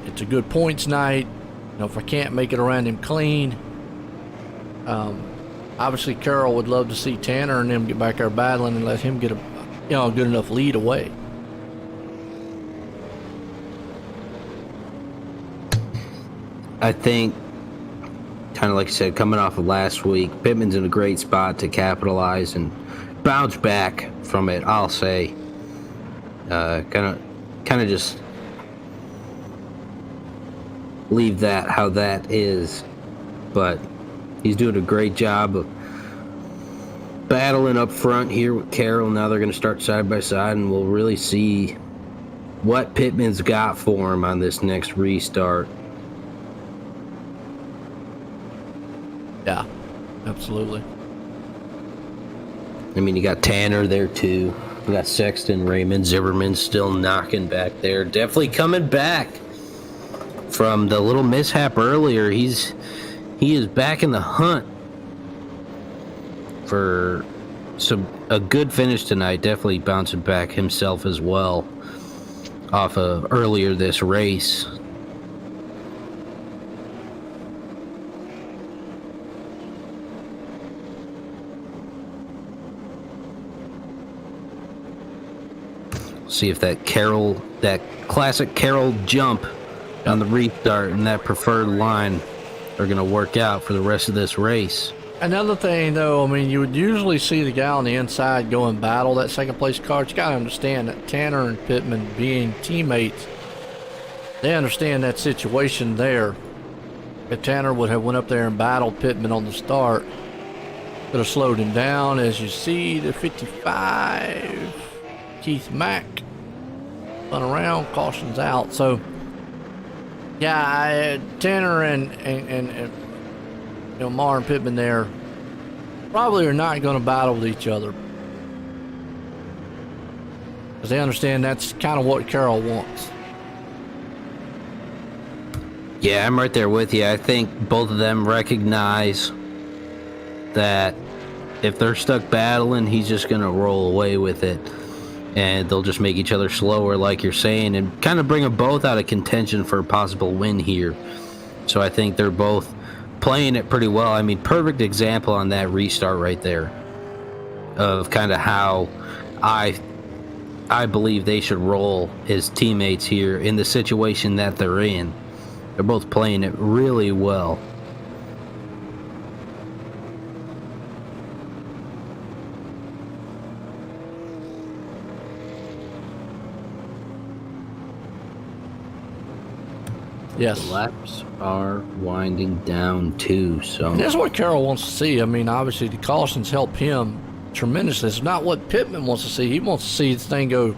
It's a good points night. You know, if I can't make it around him clean, obviously Carroll would love to see Tanner and them get back there battling and let him get a good enough lead away. I think, kind of like you said, coming off of last week, Pittman's in a great spot to capitalize and bounce back from it, I'll say. Kind of just leave that how that is. But he's doing a great job of battling up front here with Carroll. Now they're going to start side by side, and we'll really see what Pittman's got for him on this next restart. Yeah, absolutely. I mean, you got Tanner there too. We got Sexton, Raymond, Zimmerman still knocking back there. Definitely coming back from the little mishap earlier. He is back in the hunt for a good finish tonight. Definitely bouncing back himself as well off of earlier this race. See if that classic Carroll jump on the restart and that preferred line are going to work out for the rest of this race. Another thing, though, I mean, you would usually see the guy on the inside go and battle that second place car. You got to understand that Tanner and Pittman being teammates, they understand that situation there. If Tanner would have went up there and battled Pittman on the start, could have slowed him down. As you see, the 55, Keith Mack, run around, cautions out. So, yeah, Tanner and Mar and Pittman there probably are not going to battle with each other because they understand that's kind of what Carroll wants. Yeah, I'm right there with you. I think both of them recognize that if they're stuck battling, he's just going to roll away with it. And they'll just make each other slower, like you're saying, and kind of bring them both out of contention for a possible win here. So I think they're both playing it pretty well. I mean, perfect example on that restart right there of kind of how I believe they should roll his teammates here in the situation that they're in. They're both playing it really well. Yes. The laps are winding down too, so and that's what Carroll wants to see. I mean, obviously the cautions help him tremendously. It's not what Pittman wants to see. He wants to see this thing go,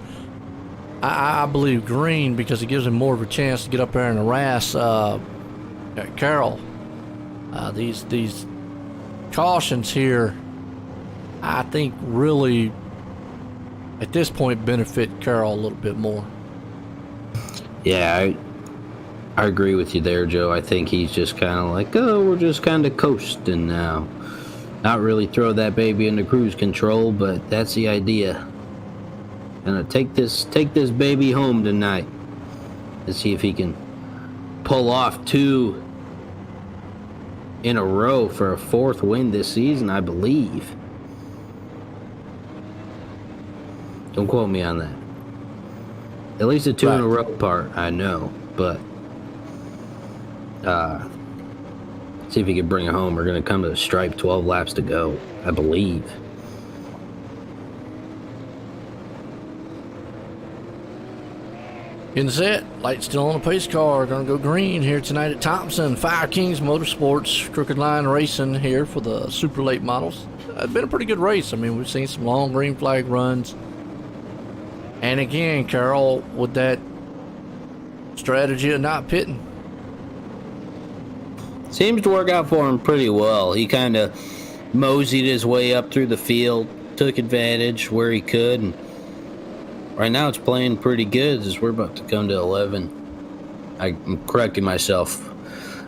I believe, green because it gives him more of a chance to get up there and harass Carroll. These cautions here, I think, really at this point benefit Carroll a little bit more. yeah, I agree with you there, Joe. I think he's just kind of like, oh, we're just kind of coasting now. Not really throw that baby into cruise control, but that's the idea. Gonna take this baby home tonight. Let's see if he can pull off two in a row for a 4th win this season, I believe. Don't quote me on that. At least the 2 in a row part, I know. But see if he can bring it home. We're going to come to the stripe, 12 laps to go, I believe. Getting set. Light still on the pace car. Gonna go green here tonight at Thompson. Fire Kings Motorsports, Crooked Line Racing here for the super late models. It's been a pretty good race. I mean, we've seen some long green flag runs. And again, Carroll, with that strategy of not pitting. Seems to work out for him pretty well. He kind of moseyed his way up through the field, took advantage where he could, and right now it's playing pretty good as we're about to come to 11. I'm correcting myself.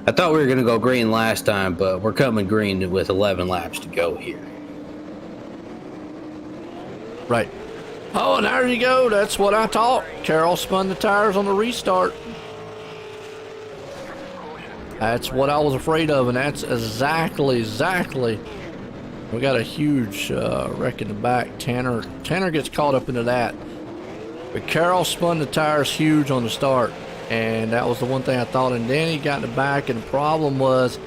I thought we were going to go green last time, but we're coming green with 11 laps to go here. Right. Oh, and there you go. That's what I thought. Carroll spun the tires on the restart. That's what I was afraid of, and that's exactly. We got a huge wreck in the back. Tanner gets caught up into that. But Carroll spun the tires huge on the start, and that was the one thing I thought. And then he got in the back, and the problem was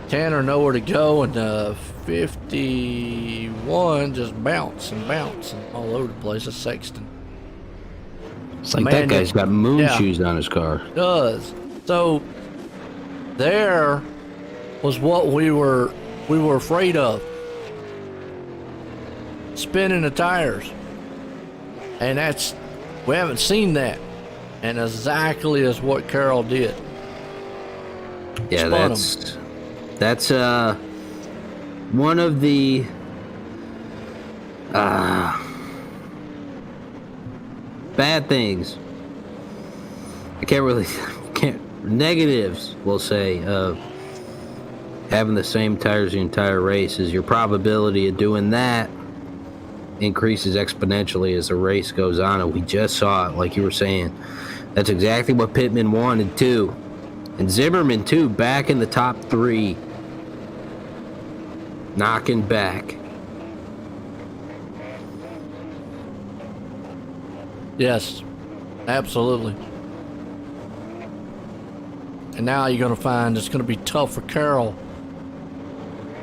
Tanner nowhere to go, and 51 just bouncing all over the place. A Sexton. It's like that guy's got moon shoes on his car. Does. So there was what we were afraid of. Spinning the tires. And we haven't seen that. And exactly is what Carroll did. Yeah, that's one of the bad things. Negatives, we'll say, of having the same tires the entire race is your probability of doing that increases exponentially as the race goes on, and we just saw it, like you were saying. That's exactly what Pittman wanted too, and Zimmerman too, back in the top 3, knocking back. Yes, absolutely. And now you're going to find it's going to be tough for Carroll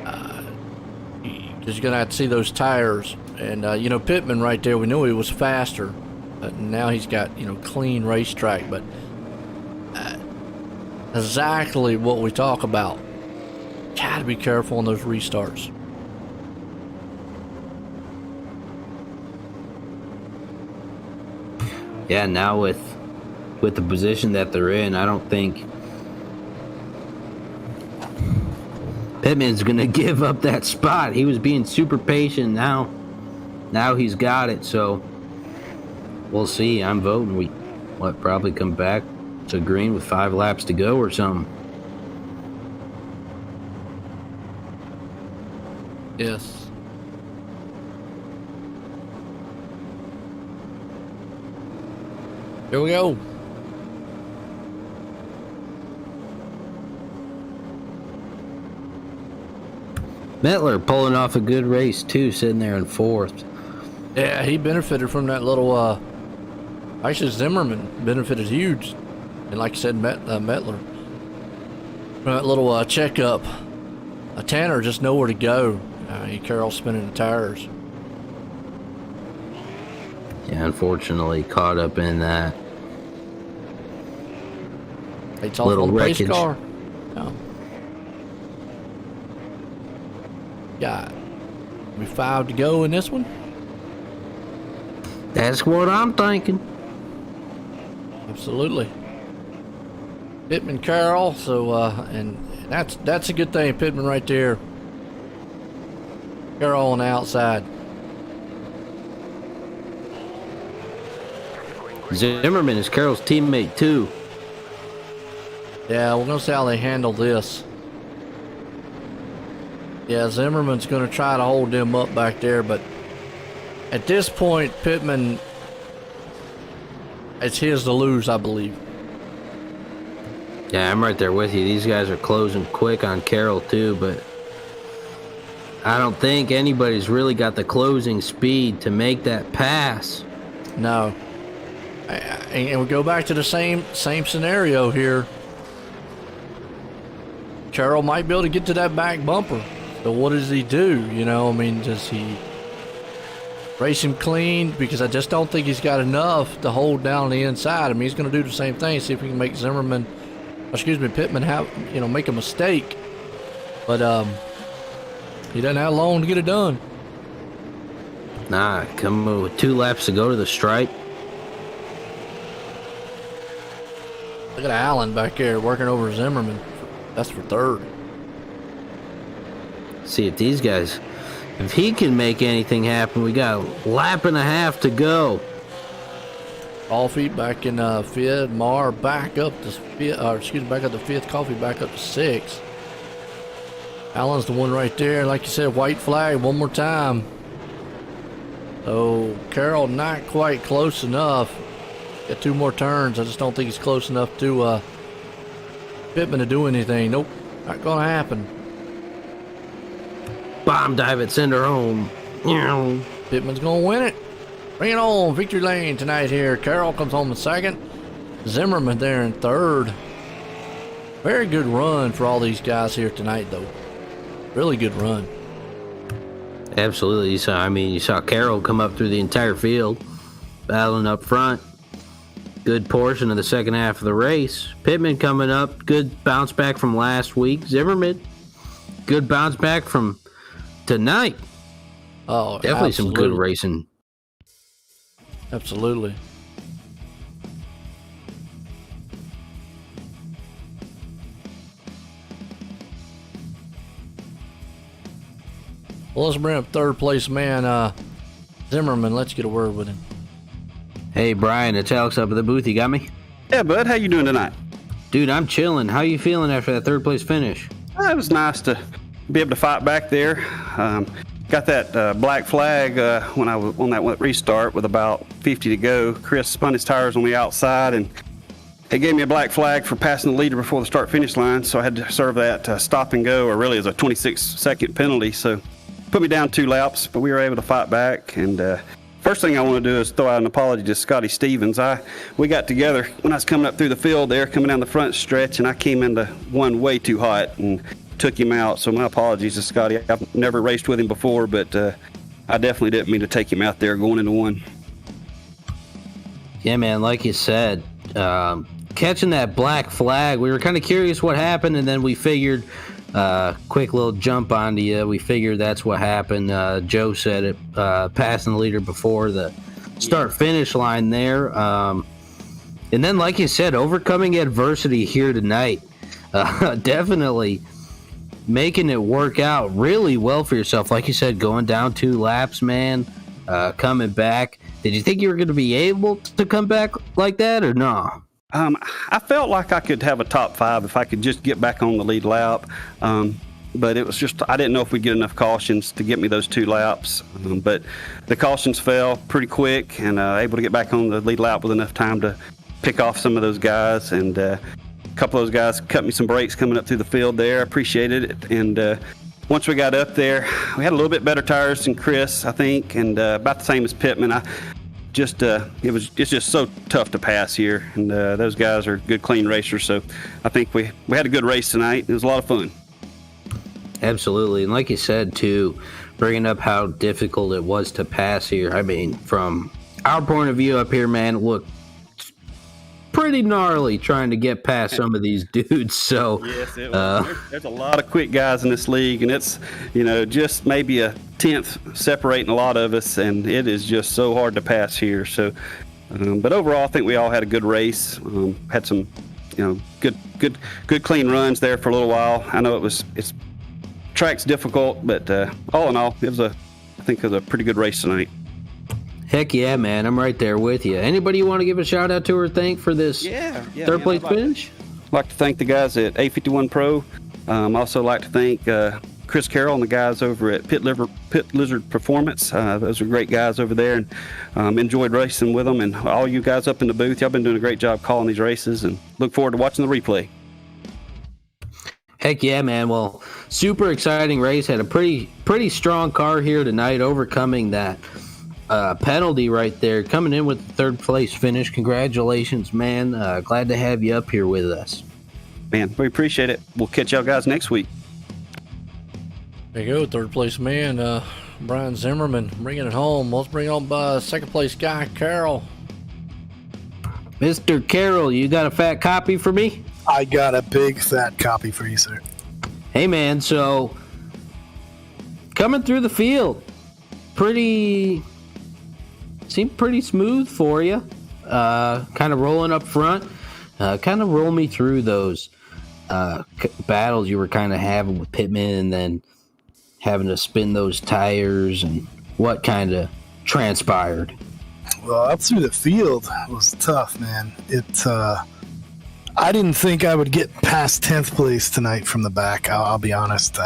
because you're going to have to see those tires. And, Pittman right there, we knew he was faster. But now he's got, clean racetrack. But exactly what we talk about. Got to be careful on those restarts. Yeah, now with the position that they're in, I don't think Pittman's going to give up that spot. He was being super patient. Now he's got it, so we'll see. I'm voting we probably come back to green with 5 laps to go or something. Yes. Here we go. Mettler pulling off a good race too, sitting there in 4th. Yeah, he benefited from that little. Actually, Zimmerman benefited huge, and like I said, Mettler from that little checkup. Tanner just nowhere to go. Carroll spinning the tires. Yeah, unfortunately, caught up in that. It's off on the pace car. No. Got maybe 5 to go in this one. That's what I'm thinking. Absolutely. Pittman, Carroll. So and that's a good thing. Pittman right there. Carroll on the outside. Zimmerman is Carroll's teammate too. Yeah, we're gonna see how they handle this. Yeah, Zimmerman's going to try to hold them up back there, but at this point, Pittman, it's his to lose, I believe. Yeah, I'm right there with you. These guys are closing quick on Carroll too, but I don't think anybody's really got the closing speed to make that pass. No. And we go back to the same scenario here. Carroll might be able to get to that back bumper. So what does he do? You know, I mean, does he race him clean? Because I just don't think he's got enough to hold down the inside. I mean, he's going to do the same thing. See if he can make Pittman make a mistake. But he doesn't have long to get it done. Nah, coming with 2 laps to go to the stripe. Look at Allen back there working over Zimmerman. That's for third. See if these guys, if he can make anything happen. We got a lap and a half to go. Coffee back in fifth. Marr back up to fifth. Back up to fifth. Coffee back up to sixth. Allen's the one right there. Like you said, white flag one more time. So Carroll not quite close enough. Got 2 more turns. I just don't think he's close enough to Pittman to do anything. Nope, not gonna happen. Bomb dive it, send her home. Pittman's gonna win it. Bring it on, victory lane tonight here. Carroll comes home in second. Zimmerman there in third. Very good run for all these guys here tonight, though. Really good run. Absolutely. You saw Carroll come up through the entire field, battling up front. Good portion of the second half of the race. Pittman coming up, good bounce back from last week. Zimmerman, good bounce back from tonight. Oh, definitely absolutely. Some good racing. Absolutely. Well, let's bring up third place man, Zimmerman. Let's get a word with him. Hey, Brian, it's Alex up at the booth. You got me? Yeah, bud. How you doing tonight? Dude, I'm chilling. How you feeling after that third place finish? It was nice to be able to fight back there. Got that black flag when I was on that restart with about 50 to go. Chris spun his tires on the outside, and it gave me a black flag for passing the leader before the start-finish line, so I had to serve that stop and go, or really as a 26-second penalty. So put me down 2 laps, but we were able to fight back. And first thing I want to do is throw out an apology to Scotty Stevens. We got together when I was coming up through the field there, coming down the front stretch, and I came into one way too hot and took him out. So my apologies to Scotty. I've never raced with him before, but I definitely didn't mean to take him out there going into one. Yeah, man, like you said, catching that black flag, we were kind of curious what happened, and then we figured, quick little jump onto you, we figured that's what happened. Joe said it, passing the leader before the start-finish line there. And then, like you said, overcoming adversity here tonight, definitely making it work out really well for yourself. Like you said, going down 2 laps, man, coming back. Did you think you were going to be able to come back like that or no? I felt like I could have a top 5 if I could just get back on the lead lap. But it was just, I didn't know if we'd get enough cautions to get me those 2 laps. But the cautions fell pretty quick, and able to get back on the lead lap with enough time to pick off some of those guys. And a couple of those guys cut me some breaks coming up through the field there. I appreciated it. And once we got up there, we had a little bit better tires than Chris, I think, and about the same as Pittman. It's just so tough to pass here, and those guys are good, clean racers. So I think we had a good race tonight. It was a lot of fun. Absolutely, and like you said too, bringing up how difficult it was to pass here. I mean, from our point of view up here, man, look, pretty gnarly trying to get past some of these dudes. So yes, there's a lot of quick guys in this league, and it's just maybe a 10th separating a lot of us, and it is just so hard to pass here. So but overall I think we all had a good race, had some good clean runs there for a little while. I know it's track's difficult, but all in all I think it was a pretty good race tonight. Heck yeah, man, I'm right there with you. Anybody you want to give a shout out to or thank for this third place finish? I'd like to thank the guys at A51 Pro. Also like to thank Chris Carroll and the guys over at Pit Lizard Performance. Those are great guys over there, and enjoyed racing with them. And all you guys up in the booth, y'all been doing a great job calling these races, and look forward to watching the replay. Heck yeah, man. Well, super exciting race. Had a pretty strong car here tonight, overcoming that penalty right there, coming in with the third place finish. Congratulations, man. Glad to have you up here with us. Man, we appreciate it. We'll catch y'all guys next week. There you go, third place man, Brian Zimmerman, bringing it home. Let's bring on second place guy, Carroll. Mr. Carroll, you got a fat copy for me? I got a big fat copy for you, sir. Hey, man, so coming through the field, seemed pretty smooth for you. Kind of rolling up front. Kind of roll me through those battles you were kind of having with Pittman, and then having to spin those tires, and what kind of transpired. Well, up through the field was tough, man. I didn't think I would get past 10th place tonight from the back. I'll be honest.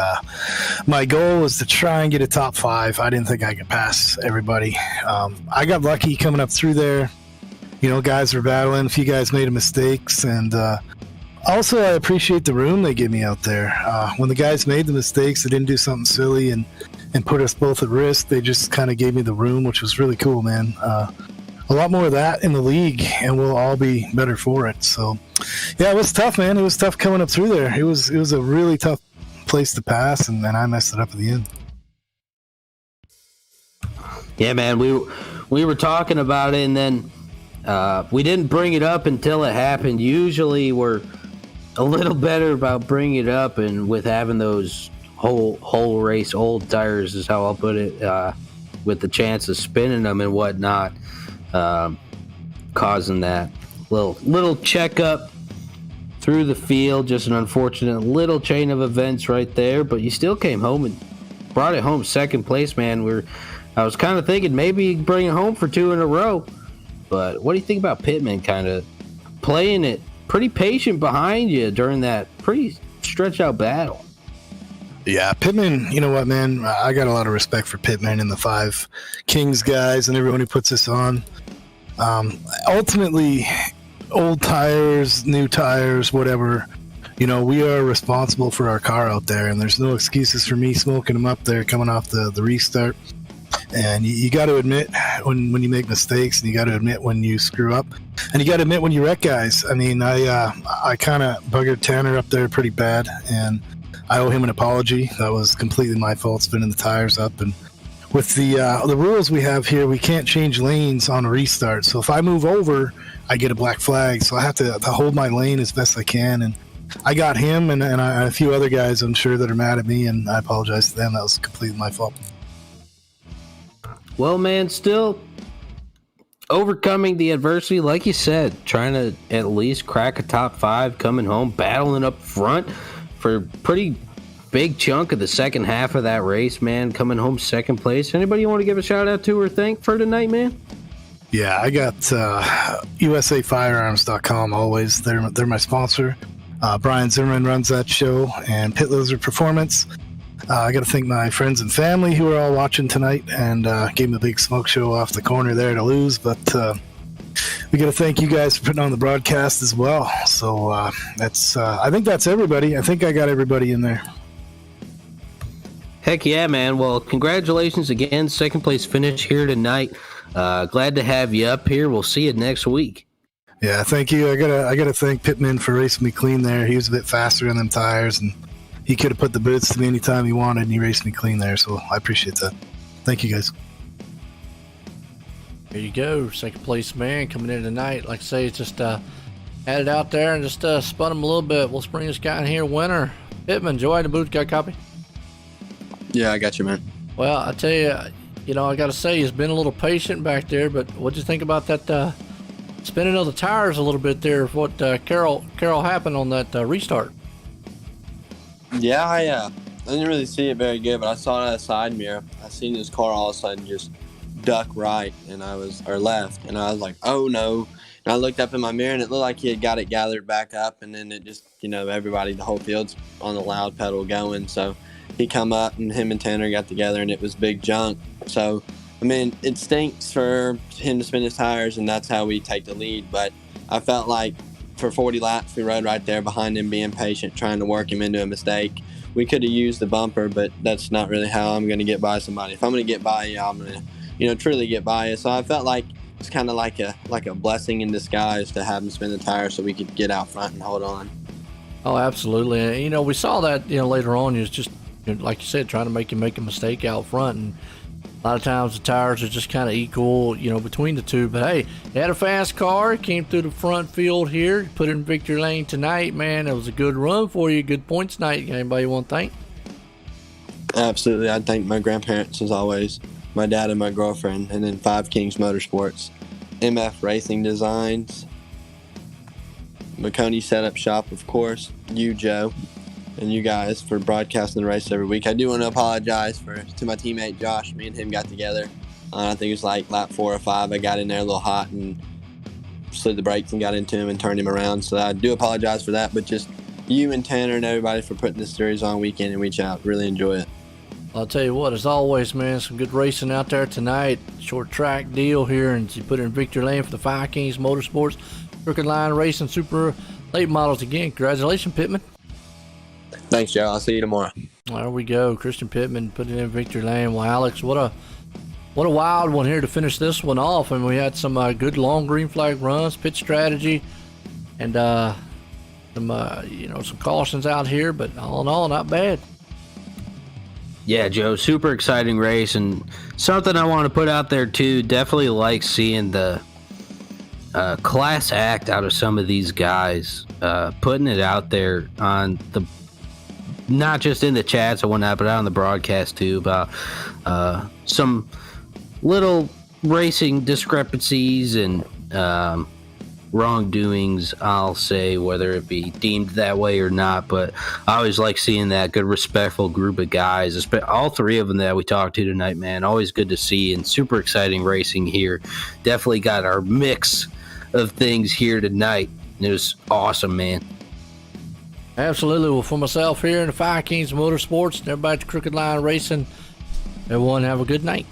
My goal was to try and get a top 5. I didn't think I could pass everybody. I got lucky coming up through there. You know, guys were battling. A few guys made mistakes, and also I appreciate the room they give me out there. When the guys made the mistakes, they didn't do something silly and put us both at risk. They just kind of gave me the room, which was really cool, man. A lot more of that in the league, and we'll all be better for it. So, yeah, it was tough, man. It was tough coming up through there. It was a really tough place to pass, and then I messed it up at the end. Yeah, man, we were talking about it, and then we didn't bring it up until it happened. Usually we're a little better about bringing it up, and with having those whole race old tires is how I'll put it, with the chance of spinning them and whatnot, causing that little checkup through the field. Just an unfortunate little chain of events right there, but you still came home and brought it home second place, man. I was kind of thinking maybe bring it home for 2 in a row, but what do you think about Pittman kind of playing it pretty patient behind you during that pretty stretch out battle? Yeah, Pittman, you know what, man? I got a lot of respect for Pittman and the 5 Kings guys and everyone who puts this on. Ultimately, old tires, new tires, whatever, you know, we are responsible for our car out there, and there's no excuses for me smoking them up there coming off the restart. And you got to admit when you make mistakes, and you got to admit when you screw up, and you got to admit when you wreck guys. I mean, I kind of buggered Tanner up there pretty bad, and I owe him an apology. That was completely my fault, spinning the tires up. And with the rules we have here, we can't change lanes on a restart. So if I move over, I get a black flag. So I have to hold my lane as best I can. And I got him and a few other guys, I'm sure, that are mad at me, and I apologize to them. That was completely my fault. Well, man, still overcoming the adversity, like you said, trying to at least crack a top 5, coming home, battling up front for a pretty big chunk of the second half of that race, man, coming home second place. Anybody you want to give a shout out to or thank for tonight, man? Yeah, I got USAFirearms.com always. They're my sponsor. Brian Zimmerman runs that show, and Pit Lizard Performance. I got to thank my friends and family who are all watching tonight, and gave me a big smoke show off the corner there to lose. But we got to thank you guys for putting on the broadcast as well. So that's I think that's everybody. I think I got everybody in there. Heck yeah, man. Well, congratulations again. Second place finish here tonight. Glad to have you up here. We'll see you next week. Yeah, thank you. I gotta thank Pittman for racing me clean there. He was a bit faster on them tires, and he could have put the boots to me anytime he wanted, and he raced me clean there. So I appreciate that. Thank you, guys. There you go, second place man coming in tonight. Like I say, it's just had it out there and just spun him a little bit. We'll bring this guy in here, winner. Pittman, Joy in the booth, got a copy? Yeah, I got you, man. Well, I tell you, I got to say, he's been a little patient back there, but what'd you think about that spinning of the tires a little bit there? What Carroll happened on that restart? Yeah, I didn't really see it very good, but I saw it out of the side mirror. I seen his car all of a sudden just duck right, or left, and I was like, oh no. And I looked up in my mirror, and it looked like he had got it gathered back up, and then it just, everybody, the whole field's on the loud pedal going, so he come up, and him and Tanner got together, and it was big junk. So, I mean, it stinks for him to spin his tires, and that's how we take the lead, but I felt like for 40 laps. We rode right there behind him, being patient, trying to work him into a mistake. We could have used the bumper, but that's not really how I'm going to get by somebody. If I'm going to get by you, I'm going to, truly get by you. So I felt like it's kind of like a blessing in disguise to have him spin the tire so we could get out front and hold on. Oh, absolutely. And, we saw that, later on. He was just, like you said, trying to make him make a mistake out front. And a lot of times the tires are just kind of equal, between the two. But, hey, he had a fast car. Came through the front field here. Put it in victory lane tonight, man. It was a good run for you. Good points tonight. Anybody want to thank? Absolutely. I'd thank my grandparents, as always, my dad and my girlfriend, and then Five Kings Motorsports, MF Racing Designs, McConey Setup Shop, of course, you, Joe, and you guys for broadcasting the race every week. I do want to apologize to my teammate Josh. Me and him got together. I think it was like lap 4 or 5. I got in there a little hot and slid the brakes and got into him and turned him around. So I do apologize for that, but just you and Tanner and everybody for putting this series on week in and week out. Really enjoy it. I'll tell you what, as always, man, some good racing out there tonight. Short track deal here, and you put it in victory lane for the Five Kings Motorsports. Crooked Line Racing Super Late Models again. Congratulations, Pittman. Thanks, Joe. I'll see you tomorrow. There we go. Christian Pittman put it in victory lane. Well, Alex, what a wild one here to finish this one off. And we had some good long green flag runs, pit strategy, and some cautions out here. But all in all, not bad. Yeah, Joe, super exciting race, and something I want to put out there too. Definitely like seeing the class act out of some of these guys, putting it out there on the, not just in the chats and whatnot, but out on the broadcast too, about some little racing discrepancies and wrongdoings, I'll say, whether it be deemed that way or not. But I always like seeing that good, respectful group of guys, all three of them that we talked to tonight, man. Always good to see, and super exciting racing here. Definitely got our mix of things here tonight. It was awesome, man. Absolutely. Well, for myself here in the Five Kings Motorsports and everybody at the Crooked Line Racing, everyone have a good night.